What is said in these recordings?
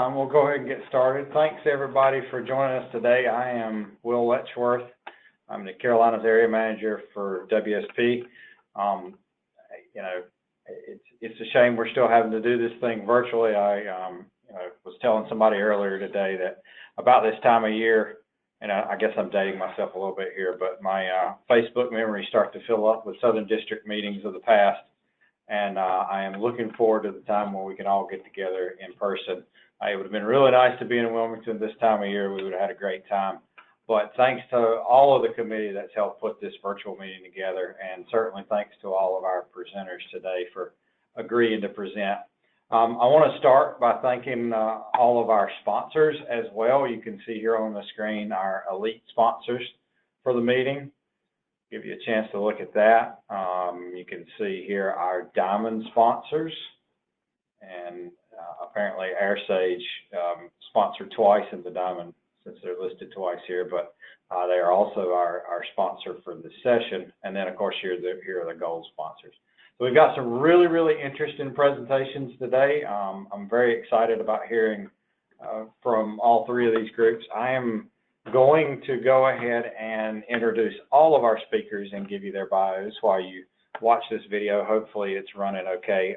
We'll go ahead and get started. Thanks everybody for joining us today. I am Will Letchworth. I'm the Carolinas area manager for WSP. It's a shame we're still having to do this thing virtually. I was telling somebody earlier today that about this time of year, and I guess I'm dating myself a little bit here, but my Facebook memories start to fill up with Southern District meetings of the past, and I am looking forward to the time when we can all get together in person. It would have been really nice to be in Wilmington this time of year. We would have had a great time. But thanks to all of the committee that's helped put this virtual meeting together, and certainly thanks to all of our presenters today for agreeing to present. I want to start by thanking all of our sponsors as well. You can see here on the screen our elite sponsors for the meeting. Give you a chance to look at that. You can see here our diamond sponsors, and apparently AirSage sponsored twice in the diamond, since they're listed twice here, but they are also our sponsor for this session. And then of course here are the gold sponsors. So we've got some really interesting presentations today. I'm very excited about hearing from all three of these groups. I am going to go ahead and introduce all of our speakers and give you their bios while you watch this video. Hopefully it's running okay.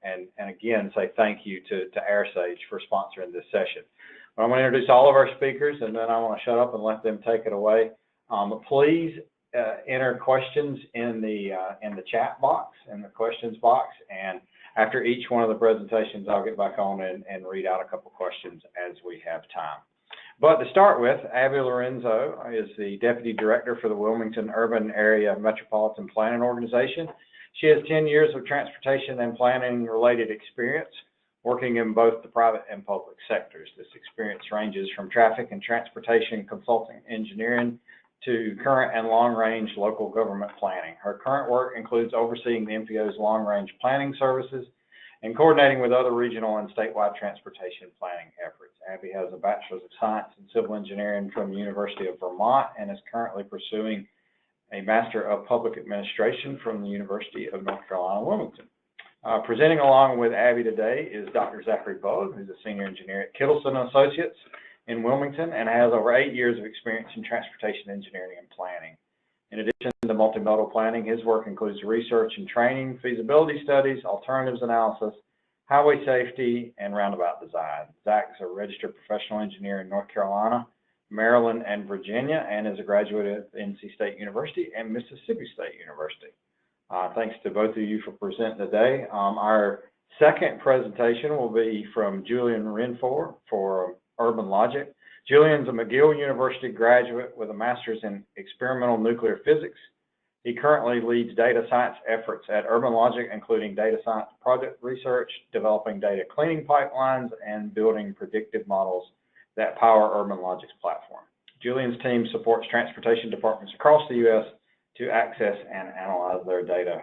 And again, say thank you to AirSage for sponsoring this session. But I'm going to introduce all of our speakers, and then I want to shut up and let them take it away. Please enter questions in the chat box, in the questions box, and after each one of the presentations, I'll get back on and read out a couple questions as we have time. But to start with, Abby Lorenzo is the Deputy Director for the Wilmington Urban Area Metropolitan Planning Organization. She has 10 years of transportation and planning related experience, working in both the private and public sectors. This experience ranges from traffic and transportation consulting engineering to current and long-range local government planning. Her current work includes overseeing the MPO's long-range planning services and coordinating with other regional and statewide transportation planning efforts. Abby has a Bachelor's of Science in Civil Engineering from the University of Vermont and is currently pursuing a Master of Public Administration from the University of North Carolina, Wilmington. Presenting along with Abby today is Dr. Zachary Bugg, who's a Senior Engineer at Kittelson Associates in Wilmington and has over 8 years of experience in transportation engineering and planning. In addition to multimodal planning, his work includes research and training, feasibility studies, alternatives analysis, highway safety, and roundabout design. Zach is a registered professional engineer in North Carolina, Maryland, and Virginia, and is a graduate of NC State University and Mississippi State University. Thanks to both of you for presenting today. Our second presentation will be from Julien Refour for UrbanLogiq. Julien's a McGill University graduate with a master's in experimental nuclear physics. He currently leads data science efforts at UrbanLogiq, including data science project research, developing data cleaning pipelines, and building predictive models that power UrbanLogiq's platform. Julien's team supports transportation departments across the U.S. to access and analyze their data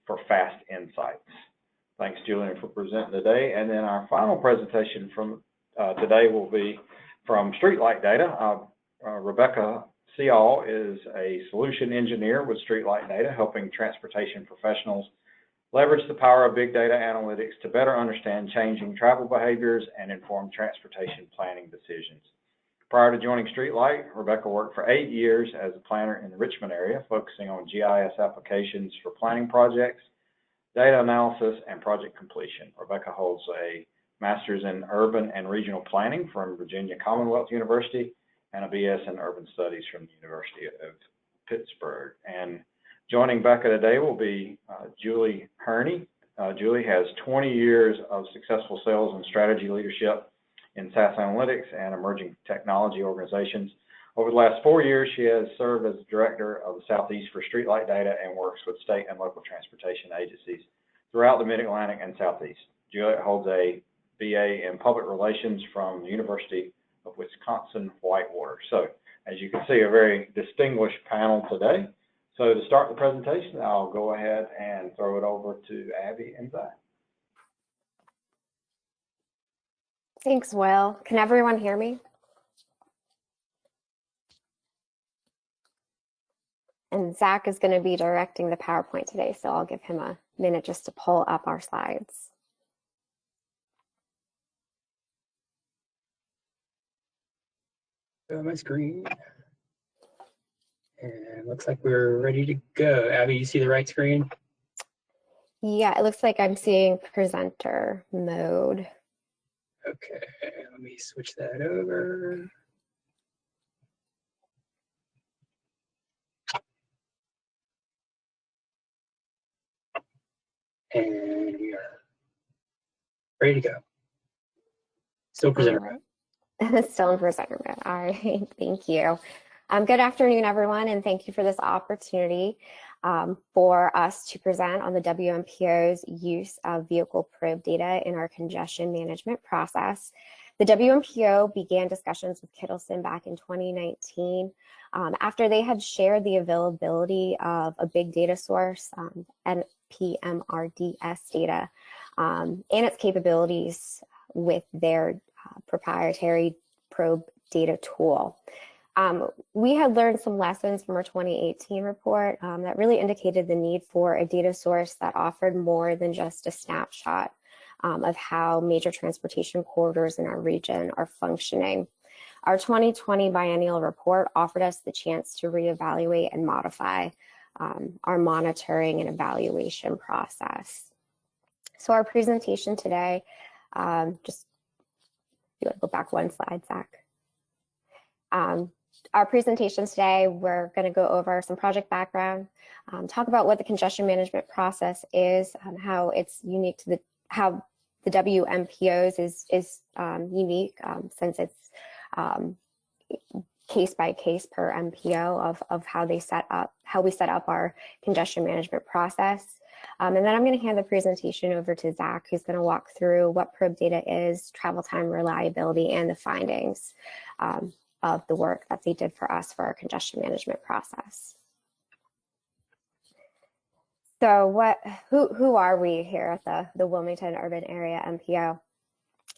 for fast insights. Thanks, Julien, for presenting today. And then our final presentation from today will be from Streetlight Data. Becca Sial is a solution engineer with Streetlight Data, helping transportation professionals leverage the power of big data analytics to better understand changing travel behaviors and inform transportation planning decisions. Prior to joining Streetlight, Rebecca worked for 8 years as a planner in the Richmond area, focusing on GIS applications for planning projects, data analysis, and project completion. Rebecca holds a Master's in Urban and Regional Planning from Virginia Commonwealth University and a BS in Urban Studies from the University of Pittsburgh. And joining Becca today will be Julie Hirni. Julie has 20 years of successful sales and strategy leadership in SaaS analytics and emerging technology organizations. Over the last 4 years, she has served as director of the Southeast for Streetlight Data and works with state and local transportation agencies throughout the Mid-Atlantic and Southeast. Julie holds a BA in Public Relations from the University of Wisconsin-Whitewater. So, as you can see, a very distinguished panel today. So, to start the presentation, I'll go ahead and throw it over to Abby and Zach. Thanks, Will. Can everyone hear me? And Zach is going to be directing the PowerPoint today, so I'll give him a minute just to pull up our slides. my screen. And looks like we're ready to go. Abby, you see the right screen? Yeah, it looks like I'm seeing presenter mode. Okay, let me switch that over. And we are ready to go. Still presenter mode. Still in presenter mode. All right, thank you. Good afternoon, everyone, and thank you for this opportunity for us to present on the WMPO's use of vehicle probe data in our congestion management process. The WMPO began discussions with Kittelson back in 2019 after they had shared the availability of a big data source, NPMRDS data, and its capabilities with their proprietary probe data tool. We had learned some lessons from our 2018 report that really indicated the need for a data source that offered more than just a snapshot of how major transportation corridors in our region are functioning. Our 2020 biennial report offered us the chance to reevaluate and modify our monitoring and evaluation process. So our presentation today, just go back one slide, Zach. Our presentation today, we're going to go over some project background, talk about what the congestion management process is, how it's unique to how the WMPOs is unique since it's case by case per MPO of how we set up our congestion management process. And then I'm going to hand the presentation over to Zach, who's going to walk through what probe data is, travel time reliability, and the findings of the work that they did for us for our congestion management process. So who are we here at the Wilmington Urban Area MPO?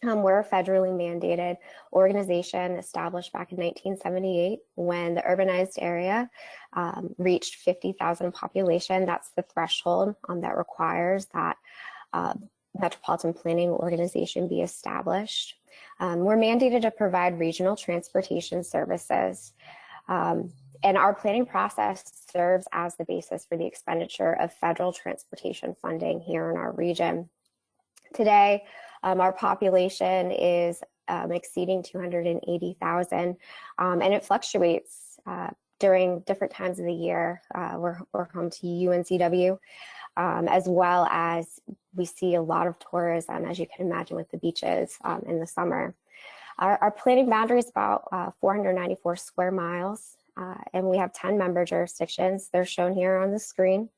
We're a federally mandated organization established back in 1978 when the urbanized area reached 50,000 population. That's the threshold that requires that metropolitan planning organization be established. We're mandated to provide regional transportation services. And our planning process serves as the basis for the expenditure of federal transportation funding here in our region. Today, our population is exceeding 280,000, and it fluctuates during different times of the year. We're home to UNCW, as well as we see a lot of tourism, as you can imagine, with the beaches in the summer. Our planning boundary is about 494 square miles, and we have 10 member jurisdictions. They're shown here on the screen.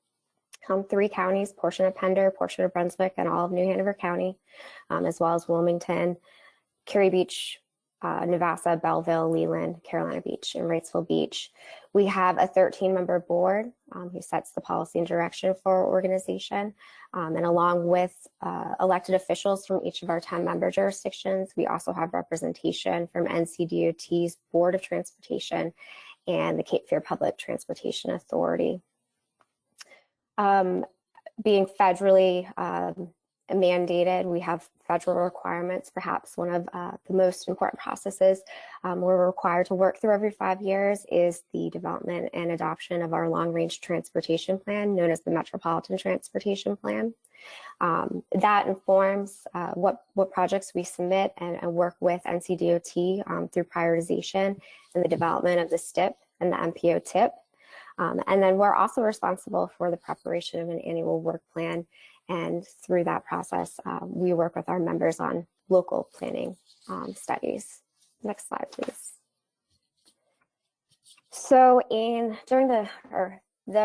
3 counties, portion of Pender, portion of Brunswick, and all of New Hanover County, as well as Wilmington, Cary Beach, Navassa, Belleville, Leland, Carolina Beach, and Wrightsville Beach. We have a 13-member board who sets the policy and direction for our organization. And along with elected officials from each of our 10-member jurisdictions, we also have representation from NCDOT's Board of Transportation and the Cape Fear Public Transportation Authority. Being federally mandated, we have federal requirements. Perhaps one of the most important processes we're required to work through every 5 years is the development and adoption of our long-range transportation plan, known as the Metropolitan Transportation Plan. That informs what projects we submit and work with NCDOT through prioritization and the development of the STIP and the MPO TIP. And then we're also responsible for the preparation of an annual work plan. And through that process, we work with our members on local planning studies. Next slide, please. So during the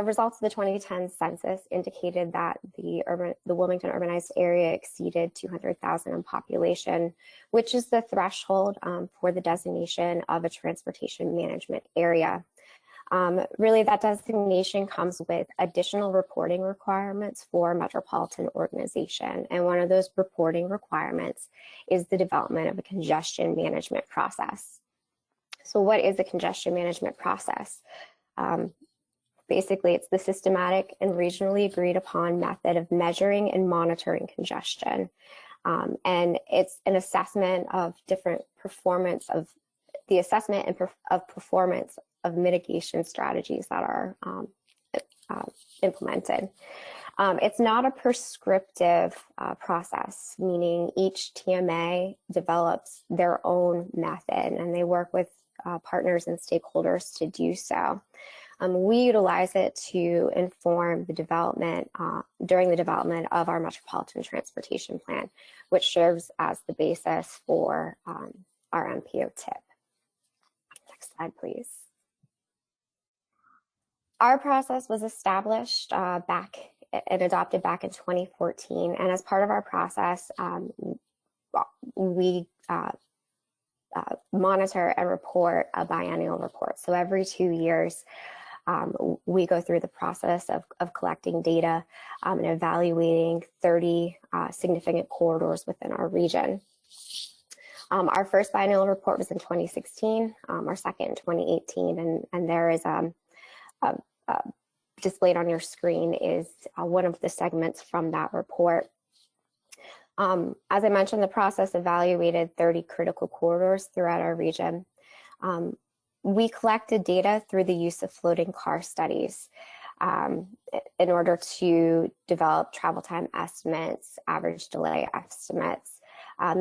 results of the 2010 census indicated that the Wilmington urbanized area exceeded 200,000 in population, which is the threshold for the designation of a transportation management area. Really, that designation comes with additional reporting requirements for a metropolitan organization. And one of those reporting requirements is the development of a congestion management process. So what is a congestion management process? Basically, it's the systematic and regionally agreed upon method of measuring and monitoring congestion. And it's an assessment of different performance of the assessment of performance of mitigation strategies that are implemented. It's not a prescriptive process, meaning each TMA develops their own method and they work with partners and stakeholders to do so. We utilize it to inform the development, during the development of our Metropolitan Transportation Plan, which serves as the basis for our MPO tip. Next slide, please. Our process was established and adopted back in 2014, and as part of our process, we monitor and report a biennial report. So every 2 years, we go through the process of collecting data and evaluating 30 significant corridors within our region. Our first biennial report was in 2016, our second in 2018, and there is displayed on your screen is one of the segments from that report. As I mentioned, the process evaluated 30 critical corridors throughout our region. We collected data through the use of floating car studies in order to develop travel time estimates, average delay estimates.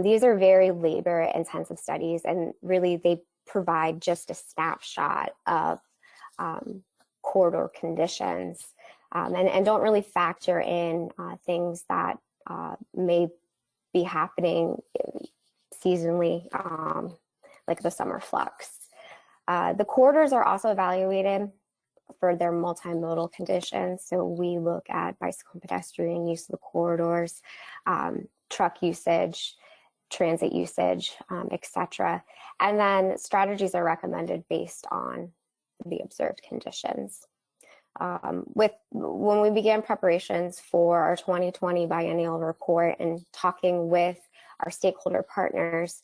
These are very labor-intensive studies, and really they provide just a snapshot of corridor conditions and don't really factor in things that may be happening seasonally, like the summer flux. The corridors are also evaluated for their multimodal conditions. So we look at bicycle and pedestrian use of the corridors, truck usage, transit usage, etc. And then strategies are recommended based on the observed conditions. When we began preparations for our 2020 biennial report and talking with our stakeholder partners,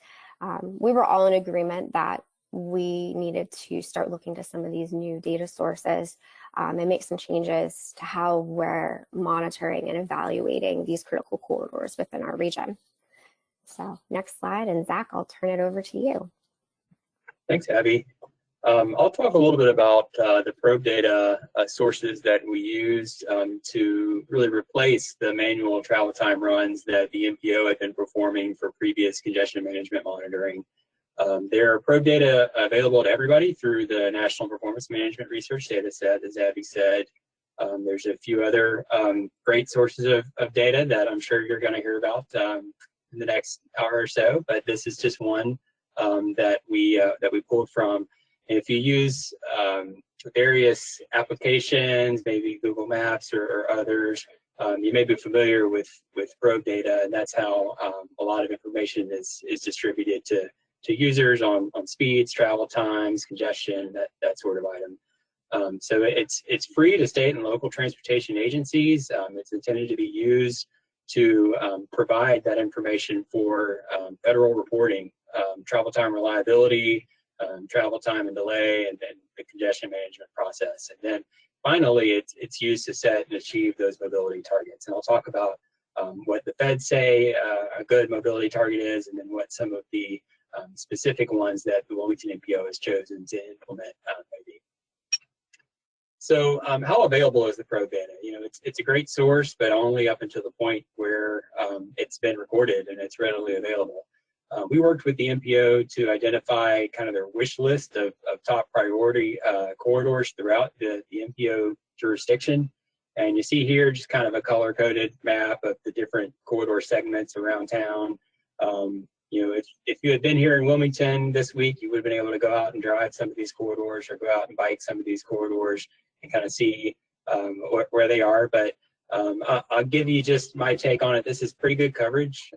we were all in agreement that we needed to start looking to some of these new data sources and make some changes to how we're monitoring and evaluating these critical corridors within our region. So next slide, and Zach, I'll turn it over to you. Thanks, Abby. I'll talk a little bit about the probe data sources that we used to really replace the manual travel time runs that the MPO had been performing for previous congestion management monitoring. There are probe data available to everybody through the National Performance Management Research Data Set, as Abby said. There's a few other great sources of data that I'm sure you're going to hear about in the next hour or so, but this is just one that we pulled from. And if you use various applications, maybe Google Maps or others, you may be familiar with probe data, and that's how a lot of information is distributed to users on speeds, travel times, congestion, that sort of item. So it's free to state and local transportation agencies. It's intended to be used to provide that information for federal reporting, travel time reliability, travel time and delay, and then the congestion management process. And then finally, it's used to set and achieve those mobility targets. And I'll talk about what the feds say a good mobility target is, and then what some of the specific ones that the Wilmington MPO has chosen to implement maybe. So how available is the probe data? You know, it's a great source, but only up until the point where it's been recorded and it's readily available. We worked with the MPO to identify kind of their wish list of top priority corridors throughout the MPO jurisdiction. And you see here just kind of a color-coded map of the different corridor segments around town. You know, if you had been here in Wilmington this week, you would have been able to go out and drive some of these corridors or go out and bike some of these corridors and kind of see where they are. But I'll give you just my take on it. This is pretty good coverage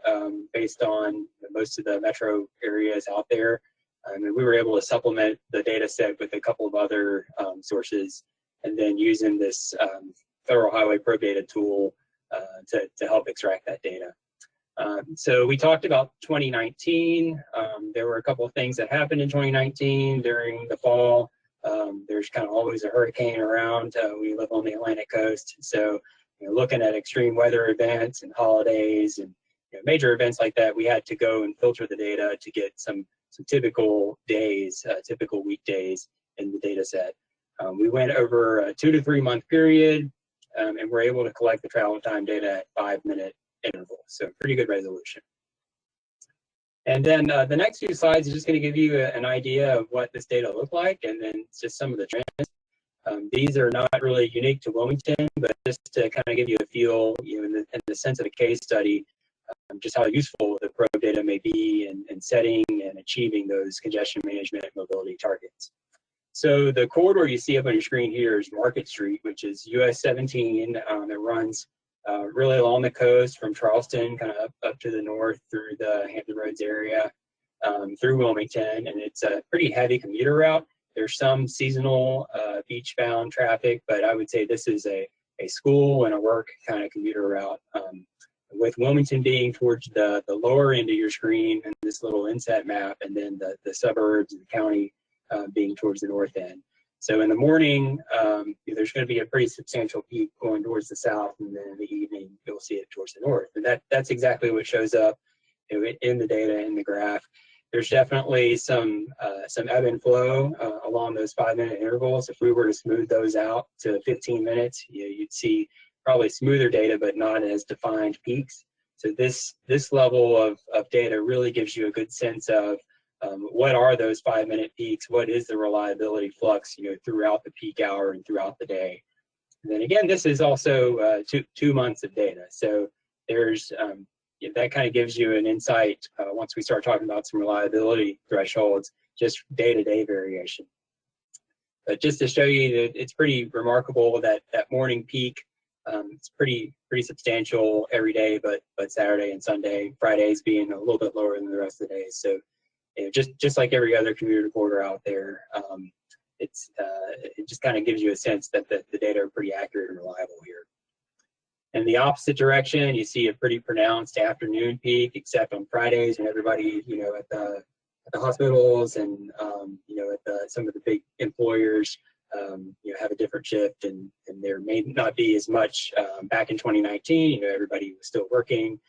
based on most of the metro areas out there. And we were able to supplement the data set with a couple of other sources, and then using this Federal Highway Probe Data tool to help extract that data. So we talked about 2019. There were a couple of things that happened in 2019 during the fall. There's kind of always a hurricane around. We live on the Atlantic coast, so looking at extreme weather events and holidays and major events like that, we had to go and filter the data to get some typical days, typical weekdays in the data set. We went over a 2 to 3 month period, and we're able to collect the travel time data at 5-minute intervals, so pretty good resolution. And then the next few slides is just going to give you an idea of what this data looked like, and then just some of the trends. These are not really unique to Wilmington, but just to kind of give you a feel, in the sense of a case study, just how useful the probe data may be in setting and achieving those congestion management and mobility targets. So the corridor you see up on your screen here is Market Street, which is US 17. It runs really along the coast from Charleston, kind of up to the north through the Hampton Roads area, through Wilmington, and it's a pretty heavy commuter route. There's some seasonal beach-bound traffic, but I would say this is a school and a work kind of commuter route. With Wilmington being towards the lower end of your screen and this little inset map, and then the suburbs and the county being towards the north end. So in the morning, there's going to be a pretty substantial peak going towards the south, and then in the evening, you'll see it towards the north. And that's exactly what shows up in the data, in the graph. There's definitely some ebb and flow along those 5-minute intervals. If we were to smooth those out to 15 minutes, you'd see probably smoother data, but not as defined peaks. So this level of data really gives you a good sense of what are those 5-minute peaks, what is the reliability flux, throughout the peak hour and throughout the day. And then again, this is also 2 months of data. So there's that kind of gives you an insight once we start talking about some reliability thresholds, just day-to-day variation. But just to show you that it's pretty remarkable that morning peak, it's pretty substantial every day, but Saturday and Sunday, Fridays being a little bit lower than the rest of the days. So just like every other commuter corridor out there, it just kind of gives you a sense that the data are pretty accurate and reliable here. In the opposite direction, you see a pretty pronounced afternoon peak, except on Fridays when everybody, at the hospitals and at some of the big employers, have a different shift, and there may not be as much. Back in 2019, everybody was still working.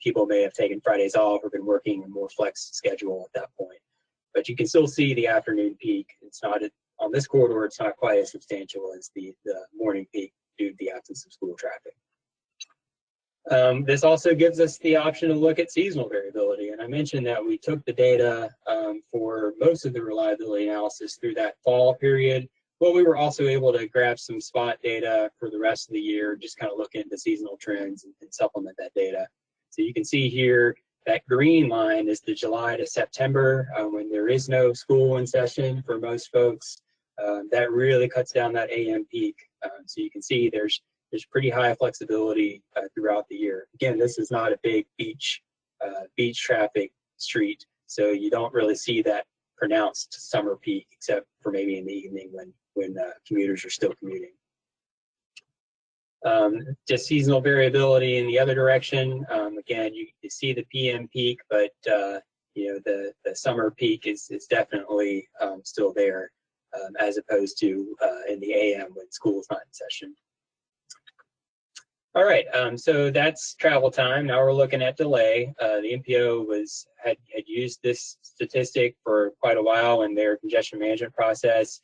People may have taken Fridays off or been working a more flex schedule at that point. But you can still see the afternoon peak. It's not on this corridor. It's not quite as substantial as the morning peak due to the absence of school traffic. This also gives us the option to look at seasonal variability. And I mentioned that we took the data for most of the reliability analysis through that fall period. Well, we were also able to grab some spot data for the rest of the year, just kind of look into seasonal trends and supplement that data. So you can see here that green line is the July to September, when there is no school in session for most folks. That really cuts down that AM peak. So you can see there's pretty high flexibility throughout the year. Again, this is not a big beach traffic street, so you don't really see that pronounced summer peak, except for maybe in the evening when commuters are still commuting. Just seasonal variability in the other direction. Again, you see the PM peak, but the summer peak is definitely still there, as opposed to in the AM when school's not in session. All right, so that's travel time. Now we're looking at delay. The MPO had used this statistic for quite a while in their congestion management process,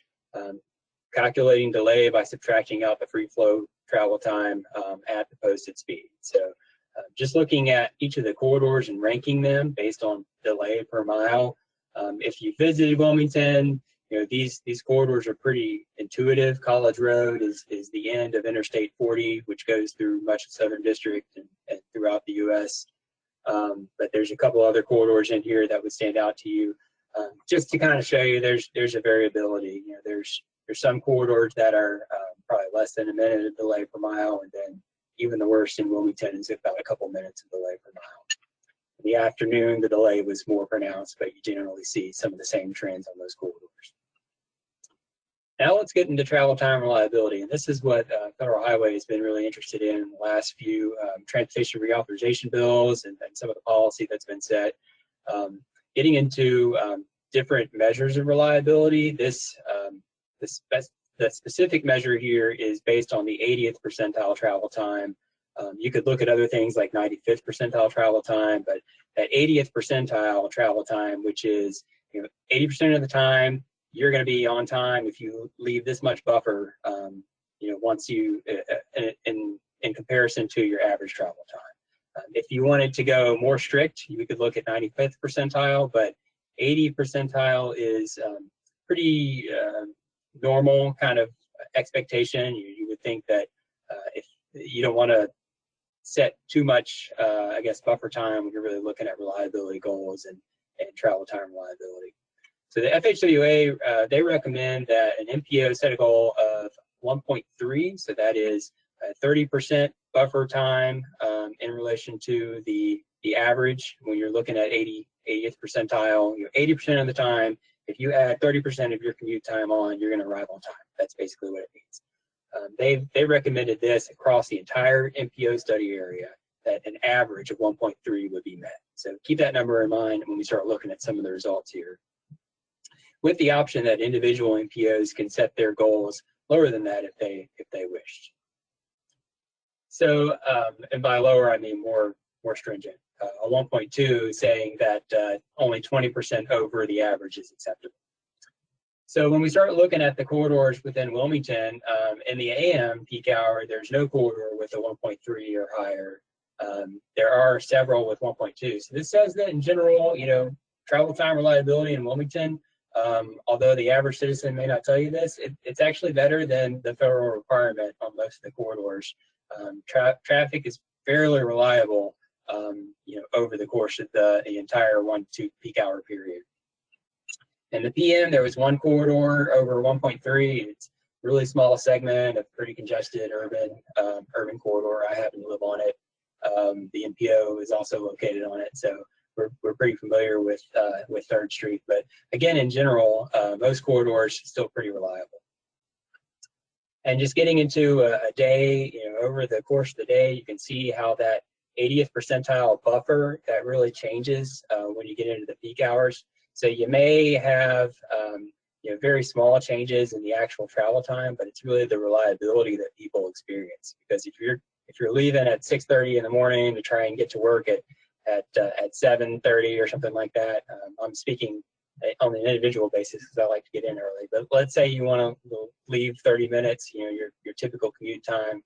calculating delay by subtracting out the free flow travel time at the posted speed. So just looking at each of the corridors and ranking them based on delay per mile. If you visited Wilmington, these corridors are pretty intuitive. College Road is the end of Interstate 40, which goes through much of Southern District and throughout the U.S. But there's a couple other corridors in here that would stand out to you, just to kind of show you there's a variability. There's some corridors that are probably less than a minute of delay per mile, and then even the worst in Wilmington is about a couple minutes of delay per mile. In the afternoon, the delay was more pronounced, but you generally see some of the same trends on those corridors. Now let's get into travel time reliability, and this is what Federal Highway has been really interested in the last few transportation reauthorization bills and some of the policy that's been set. Getting into different measures of reliability, the specific measure here is based on the 80th percentile travel time You could look at other things like 95th percentile travel time, but that 80th percentile travel time, which is 80% of the time you're going to be on time if you leave this much buffer. Once you in comparison to your average travel time. If you wanted to go more strict, you could look at 95th percentile, but 80th percentile is pretty normal kind of expectation. You would think that if you don't want to set too much, I guess, buffer time when you're really looking at reliability goals and travel time reliability. So the FHWA, they recommend that an MPO set a goal of 1.3, so that is 30% buffer time in relation to the average when you're looking at 80th percentile. 80% of the time, if you add 30% of your commute time on, you're going to arrive on time. That's basically what it means. They recommended this across the entire MPO study area, that an average of 1.3 would be met. So keep that number in mind when we start looking at some of the results here, with the option that individual MPOs can set their goals lower than that if they wished. So, and by lower I mean more stringent. A 1.2 saying that only 20% over the average is acceptable. So when we start looking at the corridors within Wilmington, in the AM peak hour, there's no corridor with a 1.3 or higher. There are several with 1.2. So this says that in general, travel time reliability in Wilmington, although the average citizen may not tell you this, it's actually better than the federal requirement on most of the corridors. Traffic is fairly reliable, over the course of the entire 1 to 2 peak hour period. In the PM, there was one corridor over 1.3. It's a really small segment of pretty congested urban corridor. I happen to live on it. The MPO is also located on it, so we're pretty familiar with 3rd Street. But again, in general, most corridors still pretty reliable. And just getting into a day, over the course of the day, you can see how that 80th percentile buffer, that really changes when you get into the peak hours. So you may have very small changes in the actual travel time, but it's really the reliability that people experience. Because if you're leaving at 6:30 in the morning to try and get to work at 7:30 or something like that, I'm speaking on an individual basis because I like to get in early. But let's say you want to leave 30 minutes, your typical commute time,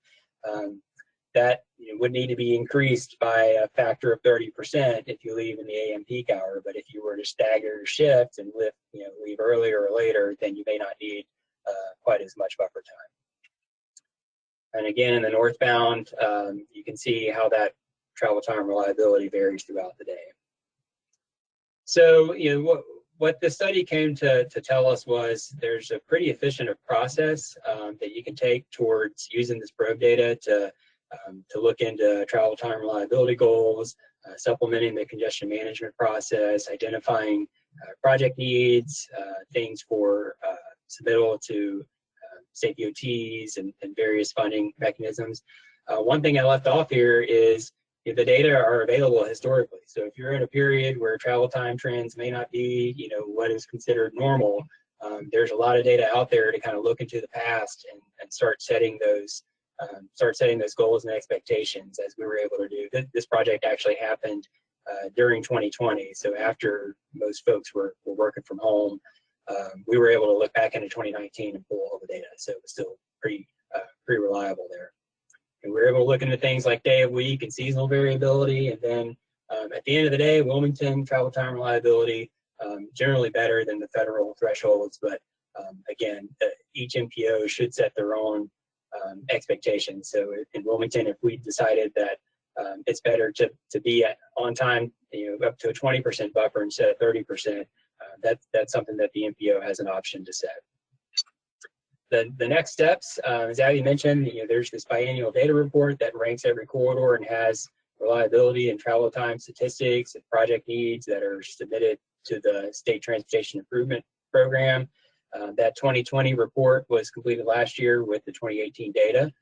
that would need to be increased by a factor of 30% if you leave in the AM peak hour. But if you were to stagger your shift and leave earlier or later, then you may not need quite as much buffer time. And again, in the northbound, you can see how that travel time reliability varies throughout the day. So, what the study came to tell us was there's a pretty efficient process that you can take towards using this probe data to look into travel time reliability goals, supplementing the congestion management process, identifying project needs, things for submittal to state DOTs and various funding mechanisms. One thing I left off here is the data are available historically. So if you're in a period where travel time trends may not be, what is considered normal, there's a lot of data out there to kind of look into the past and start setting those goals and expectations, as we were able to do. This project actually happened during 2020. So after most folks were working from home, we were able to look back into 2019 and pull all the data. So it was still pretty reliable there. And we were able to look into things like day of week and seasonal variability. And then at the end of the day, Wilmington travel time reliability, generally better than the federal thresholds. But again, each MPO should set their own expectations. So in Wilmington, if we decided that it's better to be on time, up to a 20% buffer instead of 30%, that's something that the MPO has an option to set. The next steps, as Abby mentioned, there's this biannual data report that ranks every corridor and has reliability and travel time statistics and project needs that are submitted to the State Transportation Improvement Program. That 2020 report was completed last year with the 2018 data.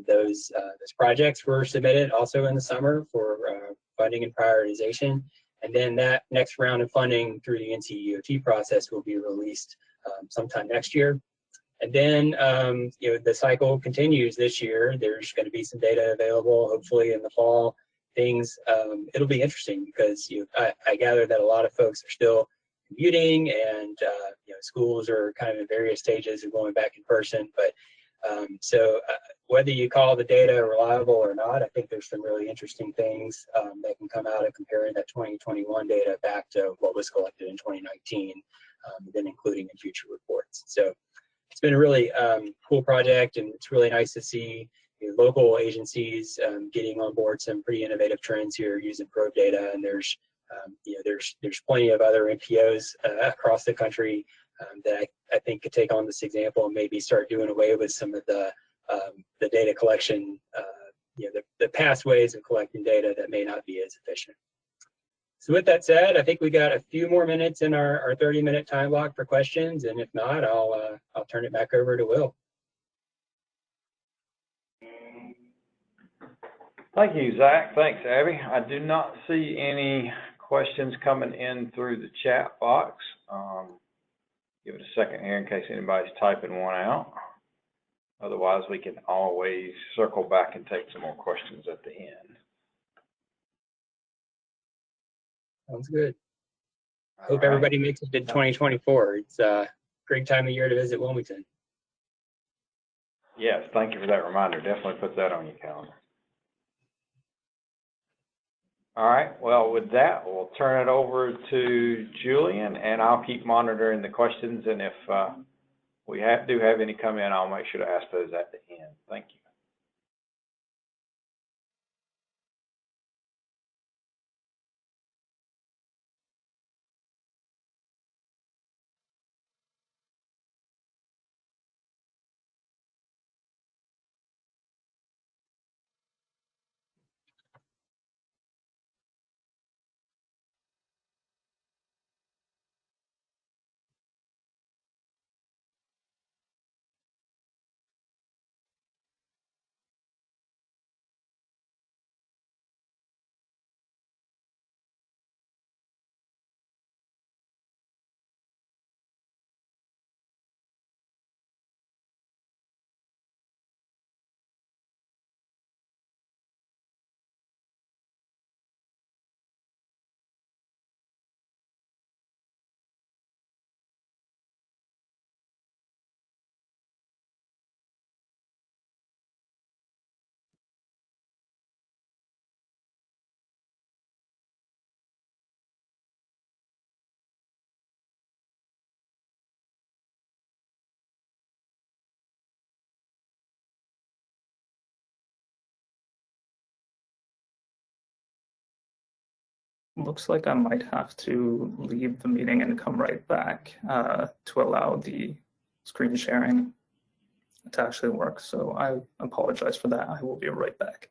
Those projects were submitted also in the summer for funding and prioritization. And then that next round of funding through the NCDOT process will be released sometime next year. And then, the cycle continues this year. There's going to be some data available, hopefully in the fall. It'll be interesting because I gather that a lot of folks are still commuting, and schools are kind of in various stages of going back in person. But whether you call the data reliable or not, I think there's some really interesting things that can come out of comparing that 2021 data back to what was collected in 2019, then including in future reports. So it's been a really cool project, and it's really nice to see local agencies getting on board some pretty innovative trends here using probe data. And there's plenty of other NPOs across the country that I think could take on this example and maybe start doing away with some of the data collection, the past ways of collecting data that may not be as efficient. So with that said, I think we got a few more minutes in our 30-minute time block for questions, and if not, I'll turn it back over to Will. Thank you, Zach. Thanks, Abby. I do not see any questions coming in through the chat box. Give it a second here in case anybody's typing one out. Otherwise, we can always circle back and take some more questions at the end. Sounds good. Hope everybody makes it to 2024. It's a great time of year to visit Wilmington. Yes, thank you for that reminder. Definitely put that on your calendar. All right, well, with that, we'll turn it over to Julien, and I'll keep monitoring the questions, and if we do have any come in, I'll make sure to ask those at the end. Thank you. Looks like I might have to leave the meeting and come right back to allow the screen sharing to actually work. So I apologize for that. I will be right back.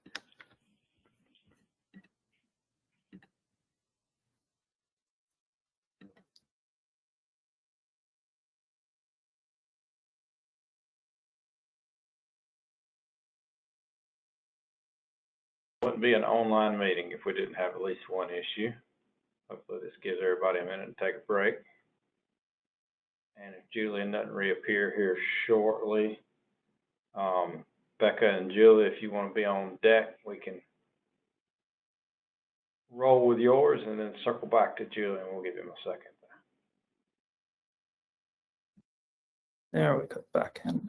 Wouldn't be an online meeting if we didn't have at least one issue. Hopefully this gives everybody a minute to take a break. And if Julien doesn't reappear here shortly, Becca and Julia, if you want to be on deck, we can roll with yours and then circle back to Julien. We'll give him a second. There we go, back in.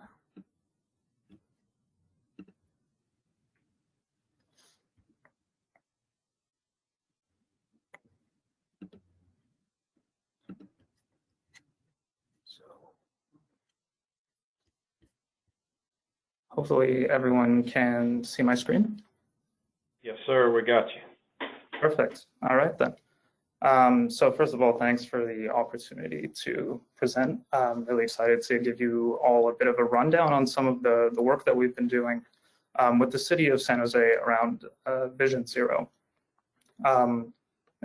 Hopefully everyone can see my screen. Yes, sir, we got you. Perfect. All right then. So first of all, thanks for the opportunity to present. I'm really excited to give you all a bit of a rundown on some of the work that we've been doing with the city of San Jose around Vision Zero. And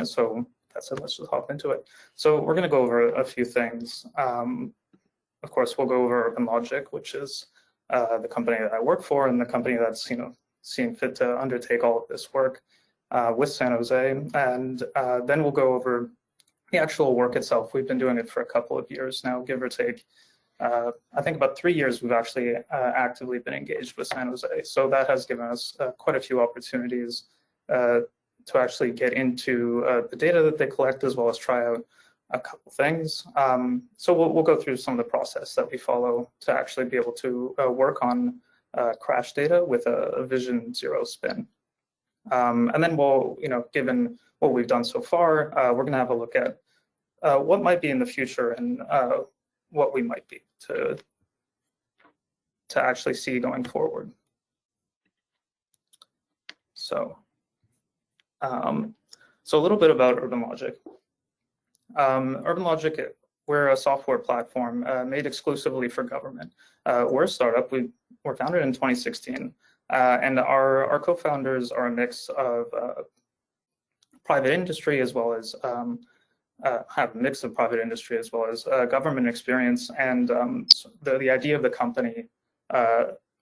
so that's it, let's just hop into it. So we're gonna go over a few things. Of course, we'll go over UrbanLogiq, which is the company that I work for and the company that's seeing fit to undertake all of this work with San Jose, and then we'll go over the actual work itself. We've been doing it for a couple of years now, give or take I think about 3 years, we've actually actively been engaged with San Jose. So that has given us quite a few opportunities to actually get into the data that they collect, as well as try out a couple things. So we'll go through some of the process that we follow to actually be able to work on crash data with a Vision Zero spin. And then we'll, given what we've done so far, we're going to have a look at what might be in the future and what we might be to actually see going forward. So, so a little bit about UrbanLogiq. UrbanLogiq, we're a software platform made exclusively for government. We're a startup. We were founded in 2016, and our co-founders are a mix of private industry as well as have a mix of private industry as well as government experience. And the idea of the company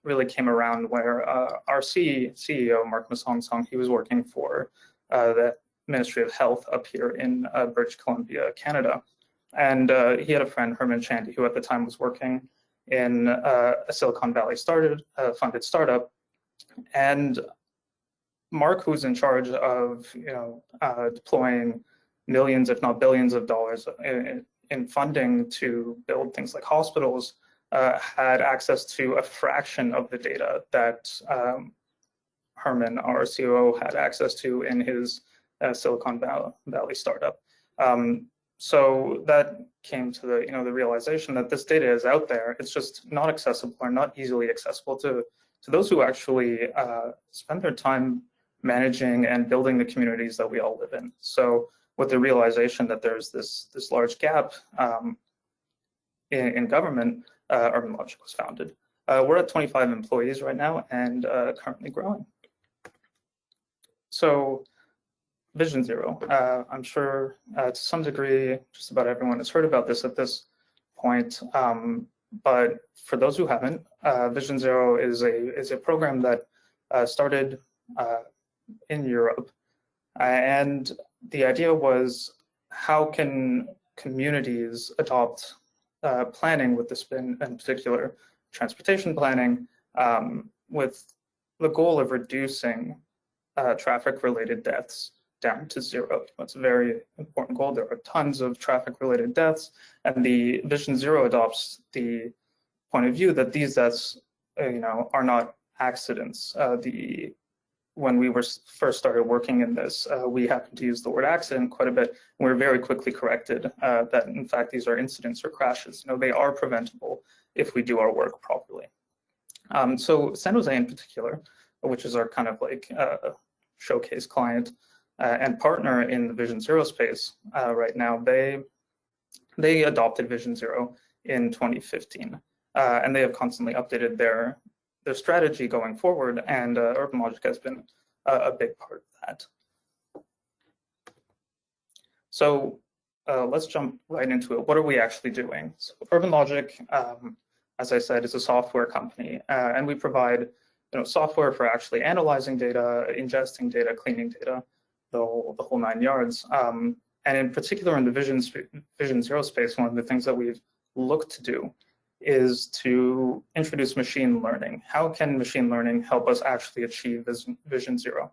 really came around where our CEO, Mark Masong, he was working for the Ministry of Health up here in British Columbia, Canada. And he had a friend, Herman Chandy, who at the time was working in a Silicon Valley funded startup. And Mark, who's in charge of deploying millions, if not billions of dollars in funding to build things like hospitals, had access to a fraction of the data that Herman, our COO, had access to in his Silicon Valley startup. So that came to the realization that this data is out there. It's just not accessible or not easily accessible to those who actually spend their time managing and building the communities that we all live in. So with the realization that there's this large gap in government, UrbanLogiq was founded. We're at 25 employees right now and currently growing. So Vision Zero, I'm sure to some degree, just about everyone has heard about this at this point. But for those who haven't, Vision Zero is a program that started in Europe. And the idea was, how can communities adopt planning with the spin, in particular transportation planning, with the goal of reducing traffic-related deaths down to zero. That's a very important goal. There are tons of traffic-related deaths, and the Vision Zero adopts the point of view that these deaths, are not accidents. When we first started working in this, we happened to use the word accident quite a bit. We were very quickly corrected that, in fact, these are incidents or crashes. They are preventable if we do our work properly. So San Jose in particular, which is our kind of like showcase client and partner in the Vision Zero space right now, they adopted Vision Zero in 2015, and they have constantly updated their strategy going forward, and UrbanLogiq has been a big part of that. So let's jump right into it. What are we actually doing? So UrbanLogiq, as I said, is a software company, and we provide software for actually analyzing data, ingesting data, cleaning data, the whole 9 yards. And in particular in the Vision Zero space, one of the things that we've looked to do is to introduce machine learning. How can machine learning help us actually achieve Vision Zero?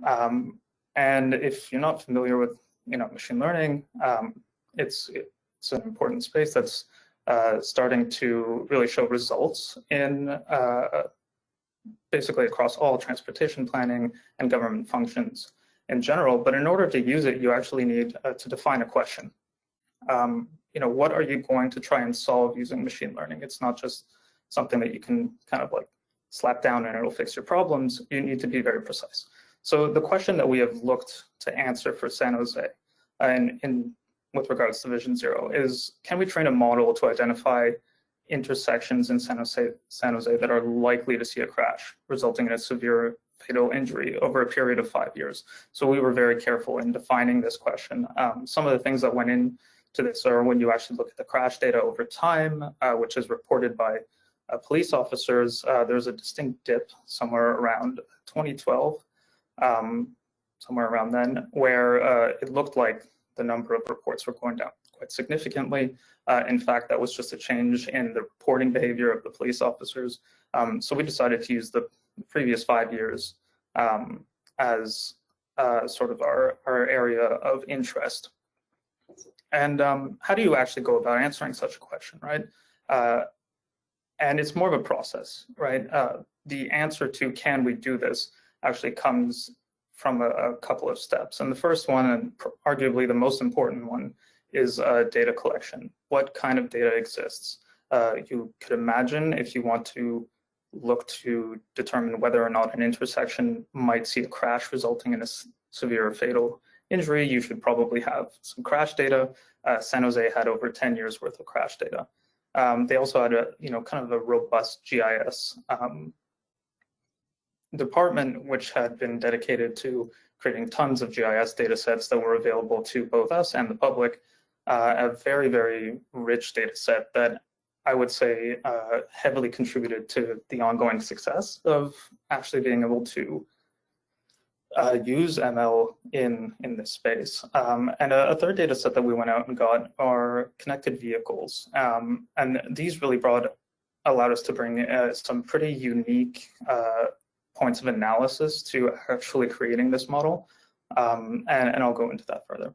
And if you're not familiar with machine learning, it's an important space that's starting to really show results in basically across all transportation planning and government functions in general. But in order to use it, you actually need to define a question. What are you going to try and solve using machine learning? It's not just something that you can kind of like slap down and it'll fix your problems. You need to be very precise. So the question that we have looked to answer for San Jose and with regards to Vision Zero is, can we train a model to identify intersections in San Jose that are likely to see a crash, resulting in a severe fatal injury over a period of 5 years? So we were very careful in defining this question. Some of the things that went into this are when you actually look at the crash data over time, which is reported by police officers, there's a distinct dip somewhere around 2012, somewhere around then, where it looked like the number of reports were going down quite significantly. In fact, that was just a change in the reporting behavior of the police officers. So we decided to use the previous 5 years as sort of our area of interest. And how do you actually go about answering such a question, right? And it's more of a process, right? The answer to can we do this actually comes from a couple of steps. And the first one, and arguably the most important one, is data collection. What kind of data exists? You could imagine if you want to look to determine whether or not an intersection might see a crash resulting in a severe or fatal injury, you should probably have some crash data. San Jose had over 10 years worth of crash data. They also had a, kind of a robust GIS department, which had been dedicated to creating tons of GIS data sets that were available to both us and the public. A very, very rich data set that I would say heavily contributed to the ongoing success of actually being able to use ML in this space. And a third data set that we went out and got are connected vehicles. And these really allowed us to bring some pretty unique points of analysis to actually creating this model. And I'll go into that further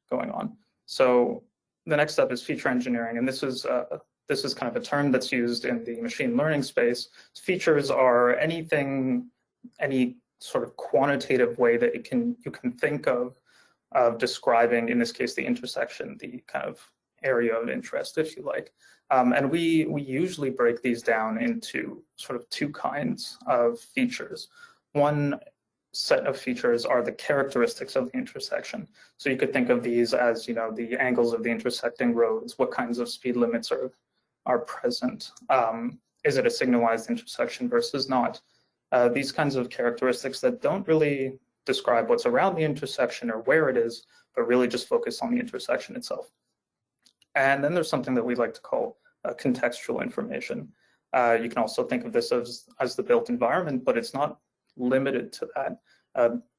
going on. So the next step is feature engineering. And this is kind of a term that's used in the machine learning space. Features are any sort of quantitative way that you can think of describing, in this case, the intersection, the kind of area of interest, if you like. And we usually break these down into sort of two kinds of features. One set of features are the characteristics of the intersection. So you could think of these as, the angles of the intersecting roads, what kinds of speed limits are present. Is it a signalized intersection versus not? These kinds of characteristics that don't really describe what's around the intersection or where it is, but really just focus on the intersection itself. And then there's something that we like to call contextual information. You can also think of this as the built environment, but it's not limited to that.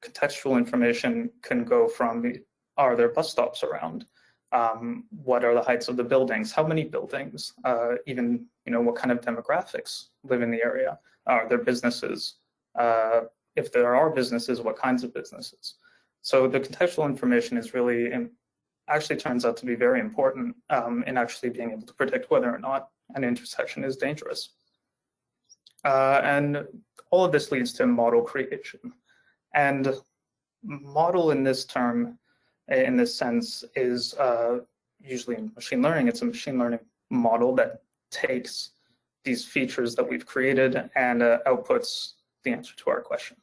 Contextual information can go from, are there bus stops around? What are the heights of the buildings? How many buildings? Even, what kind of demographics live in the area? Are there businesses? If there are businesses, what kinds of businesses? So the contextual information is really, actually turns out to be very important in actually being able to predict whether or not an intersection is dangerous. And all of this leads to model creation. And model in this term, in this sense, is usually in machine learning, it's a machine learning model that takes these features that we've created and outputs the answer to our question.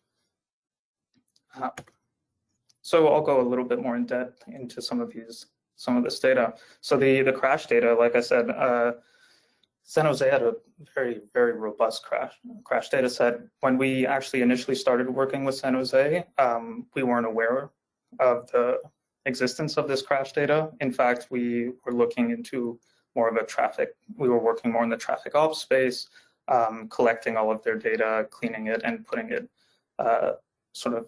So I'll go a little bit more in depth into some of this data. So the crash data, like I said, San Jose had a very, very robust crash data set. When we actually initially started working with San Jose, we weren't aware of the existence of this crash data. In fact, we were looking into more of we were working more in the traffic ops space, collecting all of their data, cleaning it, and putting it sort of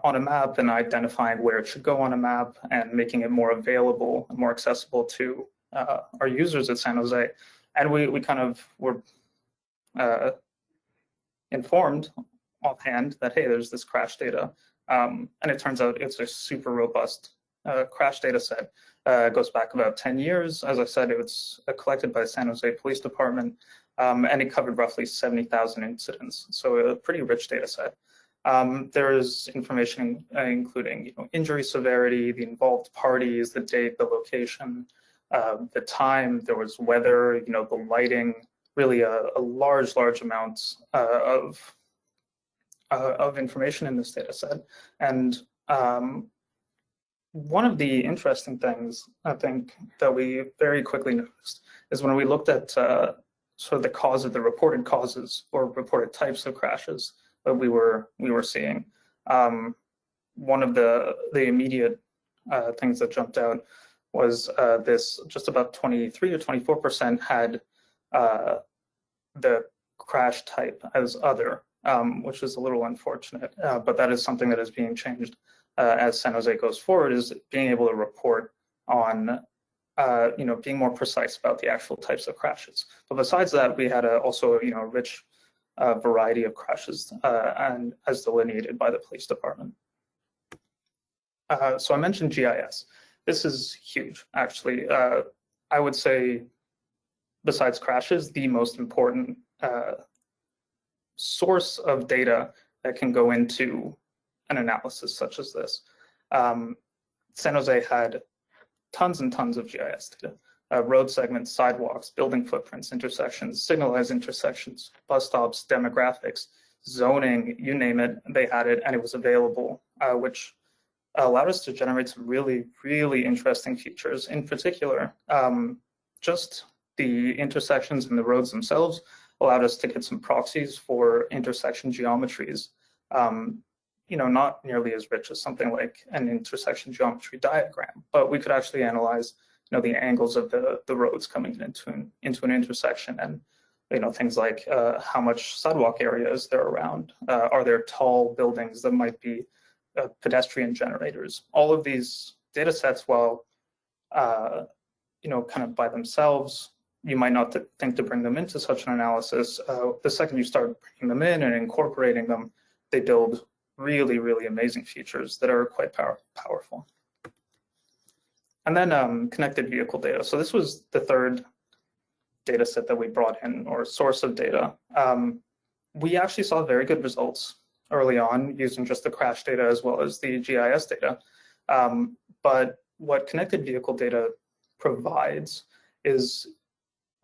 on a map and identifying where it should go on a map and making it more available and more accessible to our users at San Jose. And we kind of were informed offhand that, hey, there's this crash data. And it turns out it's a super robust crash data set. It goes back about 10 years. As I said, it was collected by the San Jose Police Department, and it covered roughly 70,000 incidents. So a pretty rich data set. There's information including injury severity, the involved parties, the date, the location, the time, there was weather, the lighting, really a large amount of information in this data set. And one of the interesting things I think that we very quickly noticed is when we looked at sort of the cause of the reported causes or reported types of crashes that we were seeing. One of the immediate things that jumped out was this, just about 23 or 24% had the crash type as other, which is a little unfortunate, but that is something that is being changed as San Jose goes forward, is being able to report on being more precise about the actual types of crashes. But besides that, we had also a rich variety of crashes, and as delineated by the police department. So I mentioned GIS. This is huge, actually. I would say, besides crashes, the most important source of data that can go into an analysis such as this. San Jose had tons and tons of GIS data. Road segments, sidewalks, building footprints, intersections, signalized intersections, bus stops, demographics, zoning, you name it, they had it and it was available, which allowed us to generate some really, really interesting features. In particular, just the intersections and the roads themselves allowed us to get some proxies for intersection geometries. Not nearly as rich as something like an intersection geometry diagram, but we could actually analyze the angles of the roads coming into an intersection, and things like how much sidewalk area is there around, are there tall buildings that might be pedestrian generators. All of these data sets, while kind of by themselves, you might not think to bring them into such an analysis. The second you start bringing them in and incorporating them, they build really, really amazing features that are quite powerful. And then connected vehicle data. So this was the third data set that we brought in, or source of data. We actually saw very good results early on using just the crash data as well as the GIS data. But what connected vehicle data provides is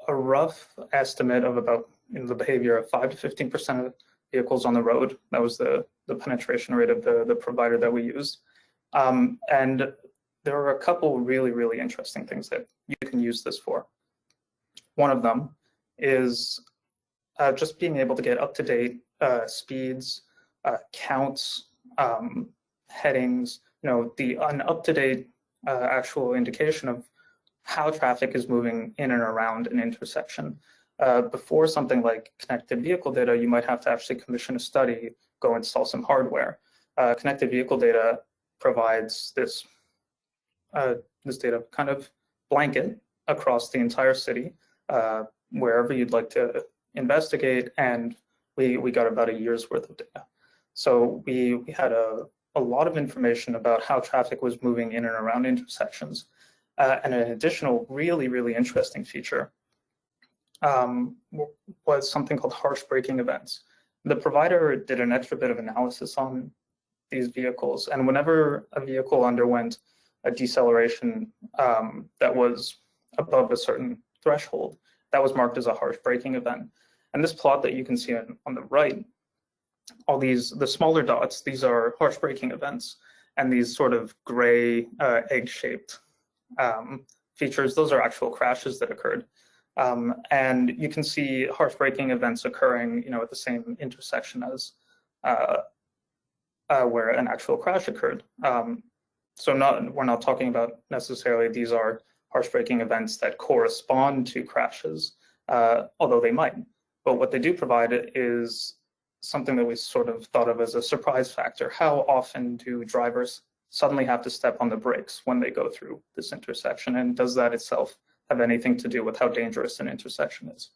a rough estimate of about the behavior of 5 to 15% of vehicles on the road. That was the penetration rate of the provider that we used. And there are a couple really, really interesting things that you can use this for. One of them is just being able to get up-to-date speeds, counts, headings, an up-to-date actual indication of how traffic is moving in and around an intersection. Before something like connected vehicle data, you might have to actually commission a study, go install some hardware. Connected vehicle data provides this data kind of blanket across the entire city, wherever you'd like to investigate, and we got about a year's worth of data. So we had a lot of information about how traffic was moving in and around intersections. And an additional really, really interesting feature was something called harsh braking events. The provider did an extra bit of analysis on these vehicles, and whenever a vehicle underwent a deceleration that was above a certain threshold, that was marked as a harsh braking event. And this plot that you can see on the right, the smaller dots, these are harsh braking events, and these sort of gray egg-shaped features, those are actual crashes that occurred. And you can see harsh braking events occurring, at the same intersection as where an actual crash occurred. So we're not talking about necessarily these are harsh braking events that correspond to crashes, although they might. But what they do provide is something that we sort of thought of as a surprise factor. How often do drivers suddenly have to step on the brakes when they go through this intersection? And does that itself have anything to do with how dangerous an intersection is?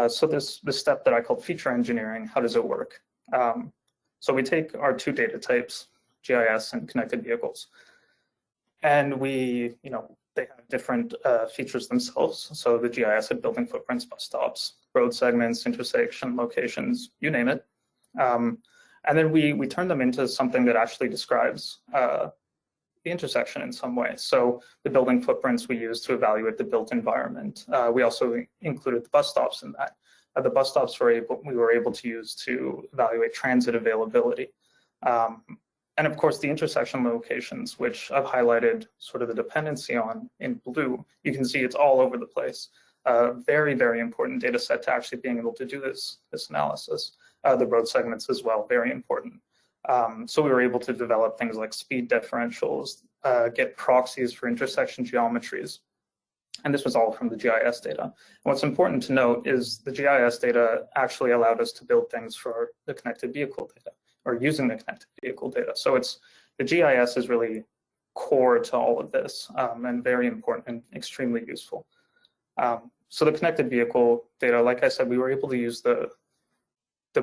So this step that I called feature engineering, how does it work? So we take our two data types, GIS and connected vehicles, and they have different features themselves. So the GIS had building footprints, bus stops, road segments, intersection locations, you name it. And then we turn them into something that actually describes the intersection in some way. So the building footprints we use to evaluate the built environment. We also included the bus stops in that. The bus stops we were able to use to evaluate transit availability. And of course, the intersection locations, which I've highlighted sort of the dependency on in blue, you can see it's all over the place. Very, very important data set to actually being able to do this analysis. The road segments as well, very important. So we were able to develop things like speed differentials, get proxies for intersection geometries. And this was all from the GIS data. And what's important to note is the GIS data actually allowed us to build things for the connected vehicle data, or using the connected vehicle data. So the GIS is really core to all of this, and very important and extremely useful. So the connected vehicle data, like I said, we were able to use the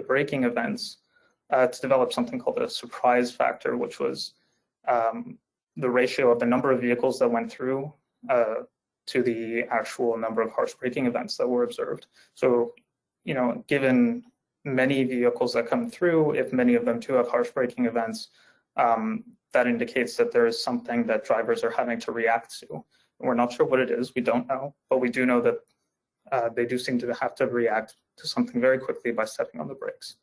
braking events to develop something called a surprise factor, which was the ratio of the number of vehicles that went through to the actual number of harsh braking events that were observed. So, you know, given many vehicles that come through, if many of them do have harsh braking events, that indicates that there is something that drivers are having to react to. We're not sure what it is, we don't know, but we do know that they do seem to have to react to something very quickly by stepping on the brakes.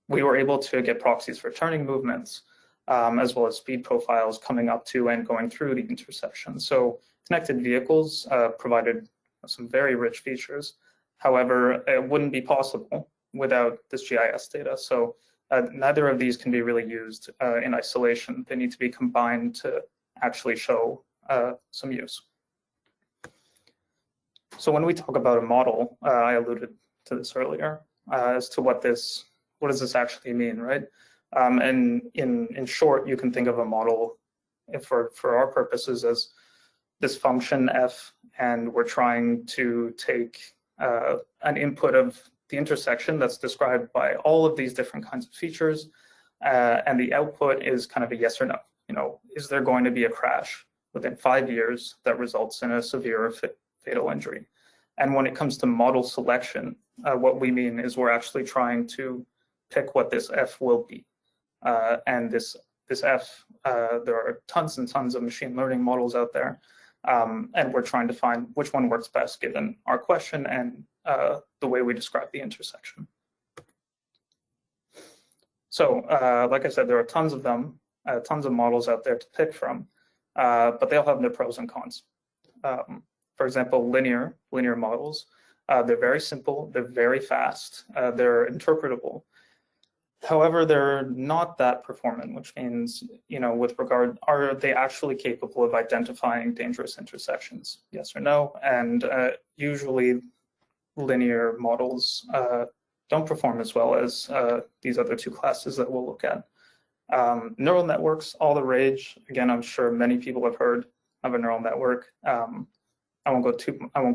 We were able to get proxies for turning movements, as well as speed profiles coming up to and going through the intersection. So connected vehicles provided some very rich features. However, it wouldn't be possible without this GIS data. So neither of these can be really used in isolation. They need to be combined to actually show some use. So when we talk about a model, I alluded to this earlier as to what does this actually mean, right? And in short, you can think of a model for our purposes as this function f, and we're trying to take an input of the intersection that's described by all of these different kinds of features, and the output is kind of a yes or no. You know, is there going to be a crash within 5 years that results in a severe or fatal injury? And when it comes to model selection, what we mean is we're actually trying to pick what this f will be. And this f, there are tons and tons of machine learning models out there, and we're trying to find which one works best given our question and the way we describe the intersection. So, like I said, there are tons of them, tons of models out there to pick from, but they all have their pros and cons. For example, linear models, they're very simple, they're very fast, they're interpretable. However, they're not that performant, which means, you know, with regard, are they actually capable of identifying dangerous intersections? Yes or no? And usually linear models don't perform as well as these other two classes that we'll look at. Neural networks, all the rage. Again, I'm sure many people have heard of a neural network. I won't